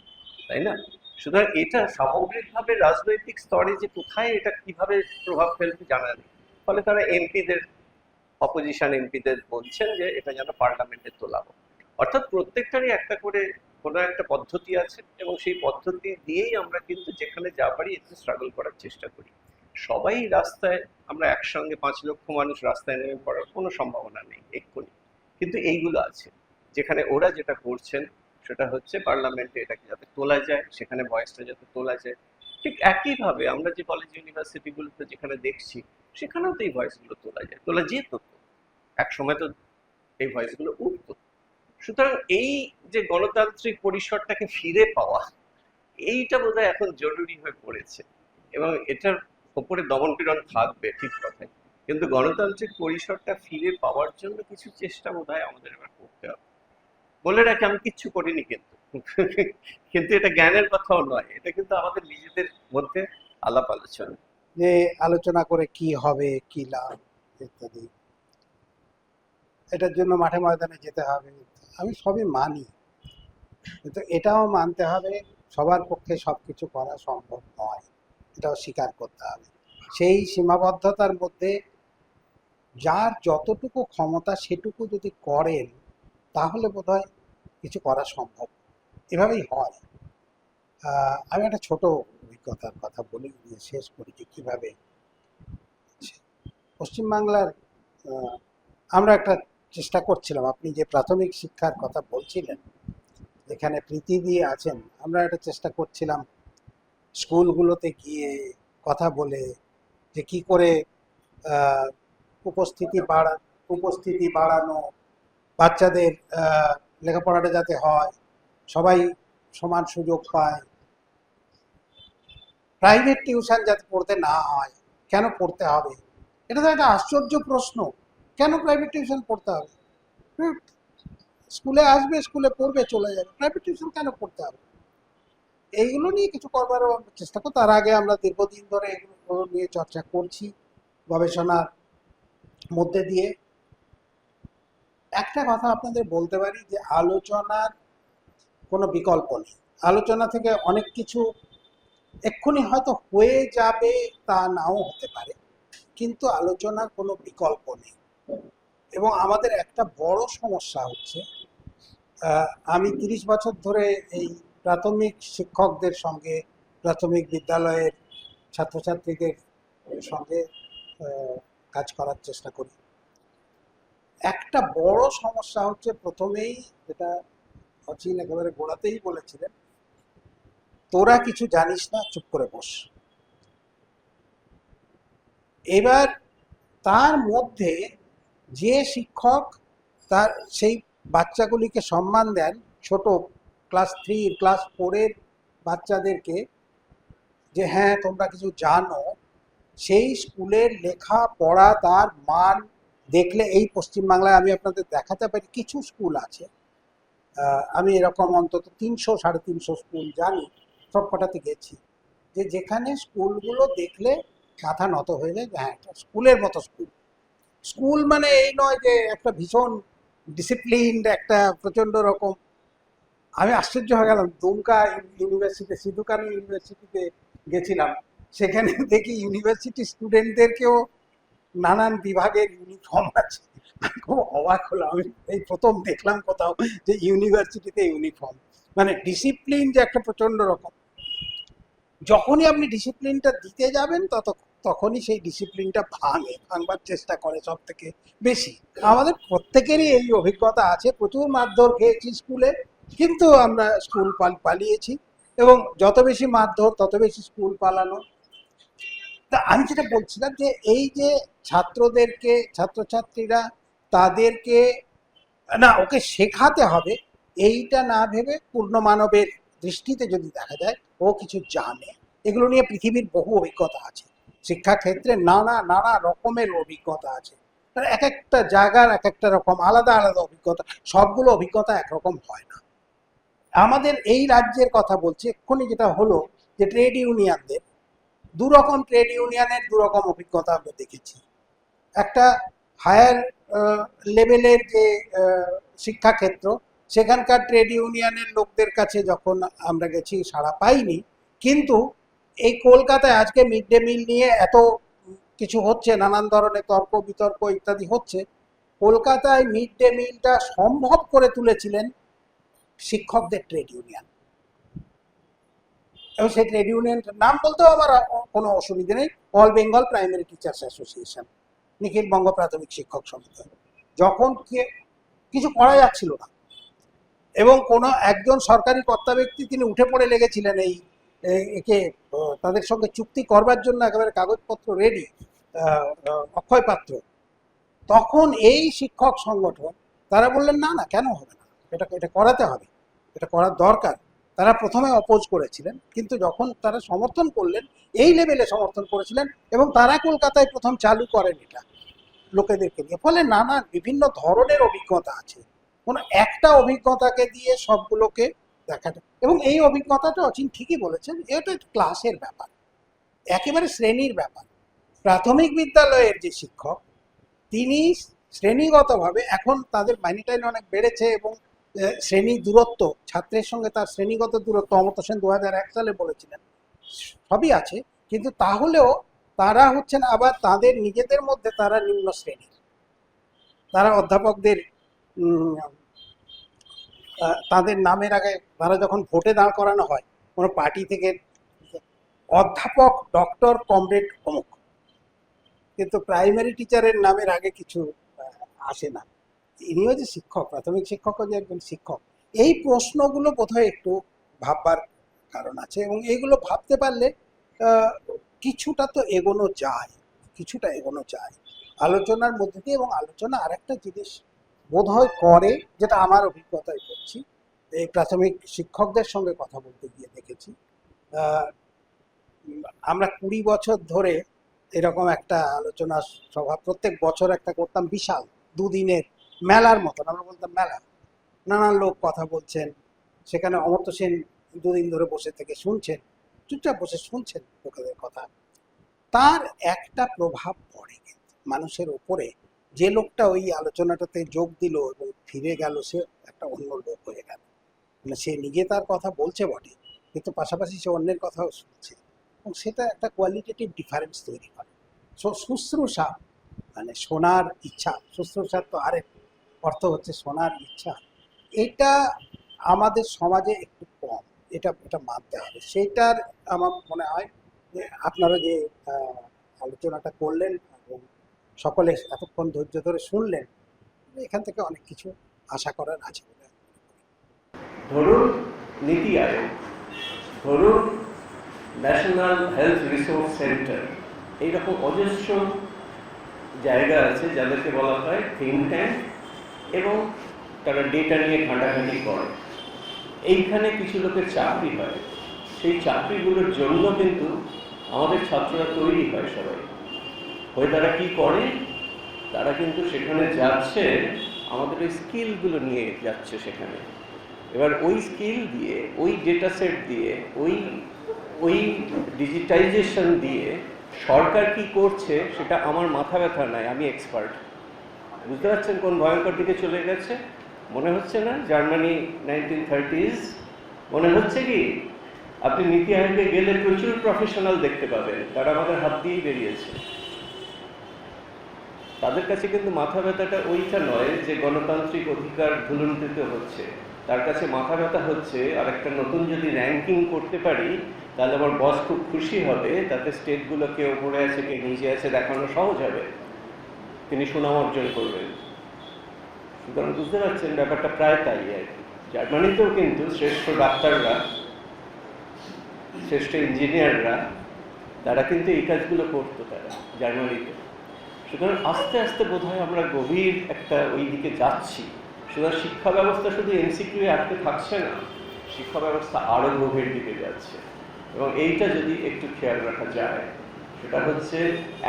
তাই না? সুতরাং এটা সামগ্রিকভাবে রাজনৈতিক স্তরে যে কোথায় এটা কিভাবে প্রভাব ফেলবে জানা নেই। ফলে তারা এমপিদের, অপোজিশন এমপিদের বলছেন যে এটা যেন পার্লামেন্টে তোলা হোক। অর্থাৎ প্রত্যেকটারই একটা করে কোনো একটা পদ্ধতি আছে এবং সেই পদ্ধতি দিয়েই আমরা কিন্তু যেখানে যা পারি একটু স্ট্রাগল করার চেষ্টা করি। সবাই রাস্তায়, আমরা একসঙ্গে 5 লক্ষ মানুষ রাস্তায় নেমে পড়ার কোনো সম্ভাবনা নেই এক্ষুনি, কিন্তু এইগুলো আছে যেখানে ওরা যেটা করছেন সেটা হচ্ছে পার্লামেন্টে এটাকে যাতে তোলা যায়, সেখানে ভয়েসটা যাতে তোলা যায়। ঠিক একইভাবে আমরা যে কলেজ ইউনিভার্সিটিগুলোতে যেখানে দেখছি সেখানেও তো এই ভয়েসগুলো তোলা যায়, তোলা যেত তো, এক সময় তো এই ভয়েসগুলো উঠতো। সুতরাং এই যে গণতান্ত্রিক পরিসরটাকে ফিরে পাওয়া, এইটা বোধহয় এখন জরুরি হয়ে পড়েছে। এবং এটার ওপরে দমনপীড়ন থাকবে, ঠিক কথাই, কিন্তু গণতান্ত্রিক পরিসরটা ফিরে পাওয়ার জন্য কিছু চেষ্টা বোধহয় আমাদের এবার করতে হবে। বলে রাখি, আমি কিচ্ছু করিনি কিন্তু কিন্তু এটা জ্ঞানের কথাও নয়, এটা কিন্তু আমাদের নিজেদের মধ্যে আলাপ আলোচনা। যে আলোচনা করে কি হবে, কি লাভ ইত্যাদি, এটার জন্য মাঠে ময়দানে যেতে হবে, আমি সবই মানি। কিন্তু এটাও মানতে হবে সবার পক্ষে সবকিছু করা সম্ভব নয়, এটাও স্বীকার করতে হবে। সেই সীমাবদ্ধতার মধ্যে যার যতটুকু ক্ষমতা সেটুকু যদি করেন তাহলে বোধহয় কিছু করা সম্ভব। এভাবেই হয়। আমি একটা ছোট অভিজ্ঞতার কথা বলি, দিয়ে শেষ করি যে কীভাবে পশ্চিমবাংলার আমরা একটা চেষ্টা করছিলাম। আপনি যে প্রাথমিক শিক্ষার কথা বলছিলেন, যেখানে প্রীতি দিয়ে আছেন, আমরা একটা চেষ্টা করছিলাম স্কুলগুলোতে গিয়ে কথা বলে যে কি করে আহ, উপস্থিতি বাড়ানো, বাচ্চাদের লেখাপড়াটা যাতে হয়, সবাই সমান সুযোগ পায়, প্রাইভেট টিউশন যাতে পড়তে না হয়। কেন পড়তে হবে? এটা তো একটা আশ্চর্য প্রশ্ন। কেন প্রাইভেট টিউশন পড়তে হবে? স্কুলে আসবে, স্কুলে পড়বে, চলে যাবে, প্রাইভেট টিউশন কেন পড়তে হবে? এইগুলো নিয়ে কিছু করবারও চেষ্টা করো। তার আগে আমরা দীর্ঘদিন ধরে এগুলো নিয়ে চর্চা করছি গবেষণার মধ্যে দিয়ে। একটা কথা আপনাদের বলতে পারি যে আলোচনার কোনো বিকল্প নেই। আলোচনা থেকে অনেক কিছু এক্ষুনি হয়তো হয়ে যাবে, তা নাও হতে পারে, কিন্তু আলোচনার কোনো বিকল্প নেই। এবং আমাদের একটা বড় সমস্যা হচ্ছে, আমি 30 বছর ধরে এই প্রাথমিক শিক্ষকদের সঙ্গে, প্রাথমিক বিদ্যালয়ের ছাত্রছাত্রীদের সঙ্গে কাজ করার চেষ্টা করি। একটা বড় সমস্যা হচ্ছে, প্রথমেই যেটা অচিন একেবারে গোড়াতেই বলেছিলেন, তোরা কিছু জানিস না, চুপ করে বস। এবার তার মধ্যে যে শিক্ষক তার সেই বাচ্চাগুলিকে সম্মান দেন, ছোট ক্লাস 3 ক্লাস 4 বাচ্চাদেরকে যে হ্যাঁ তোমরা কিছু জানো, সেই স্কুলের লেখা পড়া তার মান দেখলে এই পশ্চিমবাংলায় আমি আপনাদের দেখাতে পারি কিছু স্কুল আছে, আমি এরকম অন্তত 300-350 স্কুল জানি, সব কটাতে গেছি, যে যেখানে স্কুলগুলো দেখলে মাথা নত হয়ে যায়, হ্যাঁ এটা স্কুলের মতো স্কুল। স্কুল মানে এই নয় যে একটা ভীষণ ডিসিপ্লিনড একটা প্রচণ্ড রকম। আমি আশ্চর্য হয়ে গেলাম, দুমকা ইউনিভার্সিটি, সিধু কানু ইউনিভার্সিটিতে গেছিলাম, সেখানে দেখি ইউনিভার্সিটি স্টুডেন্টদেরকেও নানান বিভাগের ইউনিফর্ম আছে। আমি খুব অবাক হলাম, আমি এই প্রথম দেখলাম কোথাও যে ইউনিভার্সিটিতে ইউনিফর্ম, মানে ডিসিপ্লিন যে একটা প্রচণ্ড রকম। যখনই আপনি ডিসিপ্লিনটা দিতে যাবেন তখনই সেই ডিসিপ্লিনটা ভাঙবার চেষ্টা করে সব থেকে বেশি। আমাদের প্রত্যেকেরই এই অভিজ্ঞতা আছে, প্রচুর মারধর খেয়েছি স্কুলে, কিন্তু আমরা স্কুল পালিয়েছি, এবং যত বেশি মারধর তত বেশি স্কুল পালানো। তা আমি যেটা বলছিলাম যে এই যে ছাত্রদেরকে, ছাত্রছাত্রীরা, তাদেরকে না ওকে শেখাতে হবে এইটা না ভেবে পূর্ণ মানবের দৃষ্টিতে যদি দেখা যায় ও কিছু জানে। এগুলো নিয়ে পৃথিবীর বহু অভিজ্ঞতা আছে, শিক্ষাক্ষেত্রে নানা নানা রকমের অভিজ্ঞতা আছে, এক একটা জায়গার এক একটা রকম আলাদা আলাদা অভিজ্ঞতা, সবগুলো অভিজ্ঞতা একরকম হয় না। আমাদের এই রাজ্যের কথা বলছি এক্ষুনি, যেটা হলো যে ট্রেড ইউনিয়নদের দুরকম, ট্রেড ইউনিয়নের দুরকম অভিজ্ঞতা আমরা দেখেছি। একটা হায়ার লেভেলের যে শিক্ষাক্ষেত্র, সেখানকার ট্রেড ইউনিয়নের লোকদের কাছে যখন আমরা গেছি সাড়া পাইনি, কিন্তু এই কলকাতায় আজকে মিড ডে মিল নিয়ে এত কিছু হচ্ছে, নানান ধরনের তর্ক বিতর্ক ইত্যাদি হচ্ছে, কলকাতায় মিড ডে মিলটা সম্ভব করে তুলেছিলেন শিক্ষকদের ট্রেড ইউনিয়ন। এবং সেই ট্রেড ইউনিয়নটার নাম বলতেও আমার কোনো অসুবিধে নেই, all Bengal primary teachers association, Nikhil Banga Prathamik Shikshak সমিতি। যখন কিছু করা যাচ্ছিল না এবং কোনো একজন সরকারি কর্তা ব্যক্তি তিনি উঠে পড়ে লেগেছিলেন এই একে তাদের সঙ্গে চুক্তি করবার জন্য, একেবারে কাগজপত্র রেডি, অক্ষয় পাত্র, তখন এই শিক্ষক সংগঠন তারা বললেন না না কেন হবে না, এটা করাতে হবে, এটা করার দরকার। তারা প্রথমে অপোজ করেছিলেন, কিন্তু যখন তারা সমর্থন করলেন, এই লেভেলে সমর্থন করেছিলেন, এবং তারা কলকাতায় প্রথম চালু করেন এটা লোকেদেরকে নিয়ে। ফলে নানা বিভিন্ন ধরনের অভিজ্ঞতা আছে, কোনো একটা অভিজ্ঞতাকে দিয়ে সবগুলোকে দেখাটা, এবং এই অভিজ্ঞতাটা অচিন ঠিকই বলেছেন, এটা ক্লাসের ব্যাপার, একেবারে শ্রেণীর ব্যাপার। প্রাথমিক বিদ্যালয়ের যে শিক্ষক, তিনি শ্রেণীগতভাবে, এখন তাদের মাইনে টাইনে অনেক বেড়েছে এবং শ্রেণী দূরত্ব, ছাত্রের সঙ্গে তার শ্রেণীগত দূরত্ব অমর্ত্য সেন 2001 সালে বলেছিলেন, সবই আছে, কিন্তু তাহলেও তারা হচ্ছেন আবার তাদের নিজেদের মধ্যে তারা নিম্ন শ্রেণীর। তারা অধ্যাপকদের তাদের নামের আগে তারা যখন ভোটে দাঁড় করানো হয় কোনো পার্টি থেকে, অধ্যাপক ডক্টর কমরেড অমুক, কিন্তু প্রাইমারি টিচারের নামের আগে কিছু আসে না। ইনিও যে শিক্ষক, প্রাথমিক শিক্ষকও যে একজন শিক্ষক, এই প্রশ্নগুলো বোধহয় একটু ভাববার কারণ আছে, এবং এইগুলো ভাবতে পারলে কিছুটা তো এগোনো যায়, কিছুটা এগোনো যায় আলোচনার মধ্যে দিয়ে। এবং আলোচনা আরেকটা জিনিস বোধহয় করে, যেটা আমার অভিজ্ঞতায় করছি, এই প্রাথমিক শিক্ষকদের সঙ্গে কথা বলতে গিয়ে দেখেছি, আমরা 20 বছর ধরে এরকম একটা আলোচনা সভা প্রত্যেক বছর একটা করতাম, বিশাল দুদিনের মেলার মতন, আমরা বলতাম মেলা, নানান লোক কথা বলছেন, সেখানে অমর্ত্য সেন দুদিন ধরে বসে থেকে শুনছেন, চুপচাপ বসে শুনছেন লোকেদের কথা। তার একটা প্রভাব পড়ে কিন্তু মানুষের ওপরে, যে লোকটা ওই আলোচনাটাতে যোগ দিল এবং ফিরে গেল, সে একটা অন্য লোক হয়ে গেল, মানে সে নিজে তার কথা বলছে বটে, কিন্তু পাশাপাশি সে অন্যের কথাও শুনছে, এবং সেটা একটা কোয়ালিটেটিভ ডিফারেন্স তৈরি করে। শুশ্রূষা মানে শোনার ইচ্ছা, শুশ্রূষার তো আরেক অর্থ হচ্ছে শোনার ইচ্ছা, এটা আমাদের সমাজে একটু কম, এটা মানতে হবে। সেইটার আমার মনে হয় যে আপনারা যে আলোচনাটা করলেন এবং সকলে এতক্ষণ ধৈর্য ধরে শুনলেন, এখান থেকে অনেক কিছু আশা করার আছে বলে। ধরুন নীতি আয়োগ, ধরুন ন্যাশনাল হেলথ রিসোর্স সেন্টার, এইরকম অজস্র জায়গা আছে যাদেরকে বলা হয় থিঙ্ক ট্যাঙ্ক, এবং তারা ডেটা নিয়ে ঘাঁটাঘাঁটি করে। এইখানে কিছু লোকের চাকরি হয়, সেই চাকরিগুলোর জন্য কিন্তু আমাদের ছাত্ররা তৈরি হয় সবাই। হয়ে তারা কি করে, তারা কিন্তু সেখানে যাচ্ছে আমাদের ওই স্কিলগুলো নিয়ে যাচ্ছে সেখানে। এবার ওই স্কিল দিয়ে, ওই ডেটা সেট দিয়ে, ওই ডিজিটাইজেশন দিয়ে সরকার কি করছে সেটা আমার মাথা ব্যথা নাই, আমি এক্সপার্ট। বুঝতে পারছেন কোন ভয়ঙ্কর দিকে চলে গেছে? মনে হচ্ছে না জার্মানি 1930s? মনে হচ্ছে কি? আপনি নীতি আয়োগে গেলে প্রচুর প্রফেশনাল দেখতে পাবেন, তারা আমাদের হাত দিয়েই বেরিয়েছে। তাদের কাছে কিন্তু মাথা ব্যথাটা ওইটা নয় যে গণতান্ত্রিক অধিকার ভুলুণ্ঠিত হচ্ছে, তার কাছে মাথা ব্যথা হচ্ছে আর একটা নতুন যদি র্যাঙ্কিং করতে পারি তাহলে আমার বস খুব খুশি হবে, তাতে স্টেটগুলো কে ওপরে আছে কে নিচে আছে দেখানো সহজ হবে, তিনি সুনাম অর্জন করবেন। সুতরাং বুঝতে পারছেন ব্যাপারটা প্রায় তাই আর কি। জার্মানিতেও কিন্তু শ্রেষ্ঠ ডাক্তাররা, শ্রেষ্ঠ ইঞ্জিনিয়াররা, তারা কিন্তু এই কাজগুলো করতো তারা জার্মানিতে। সুতরাং আস্তে আস্তে বোধহয় আমরা গভীর একটা ওই দিকে যাচ্ছি। সুতরাং শিক্ষা ব্যবস্থা শুধু এমসিকিউ আটকে থাকছে না, শিক্ষা ব্যবস্থা আরও গভীর দিকে যাচ্ছে। এবং এইটা যদি একটু খেয়াল রাখা যায়, সেটা হচ্ছে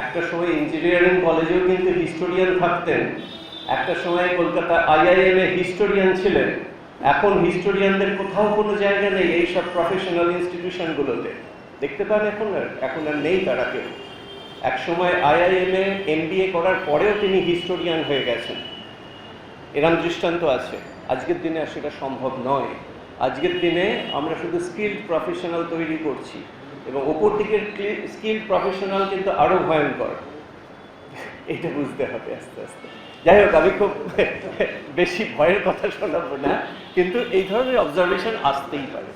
একটা সময় ইঞ্জিনিয়ারিং কলেজেও কিন্তু হিস্টোরিয়ান থাকতেন, একটা সময় কলকাতা IIM-এ হিস্টোরিয়ান ছিলেন, এখন হিস্টোরিয়ানদের কোথাও কোনো জায়গা নেই এইসব প্রফেশনাল ইনস্টিটিউশনগুলোতে। দেখতে পান এখন আর নেই তারা কেউ। এক সময় IIM-এ MBA করার পরেও তিনি হিস্টোরিয়ান হয়ে গেছেন, এরম দৃষ্টান্ত আছে। আজকের দিনে আর সেটা সম্ভব নয়। আজকের দিনে আমরা শুধু স্কিল্ড প্রফেশনাল তৈরি করছি, এবং ওপর দিকের স্কিল্ড প্রফেশনাল কিন্তু আরও ভয়ঙ্কর, এটা বুঝতে হবে আস্তে আস্তে। যাই হোক, আমি খুব বেশি ভয়ের কথা শোনাবো না, কিন্তু এই ধরনের অবজারভেশন আসতেই পারে।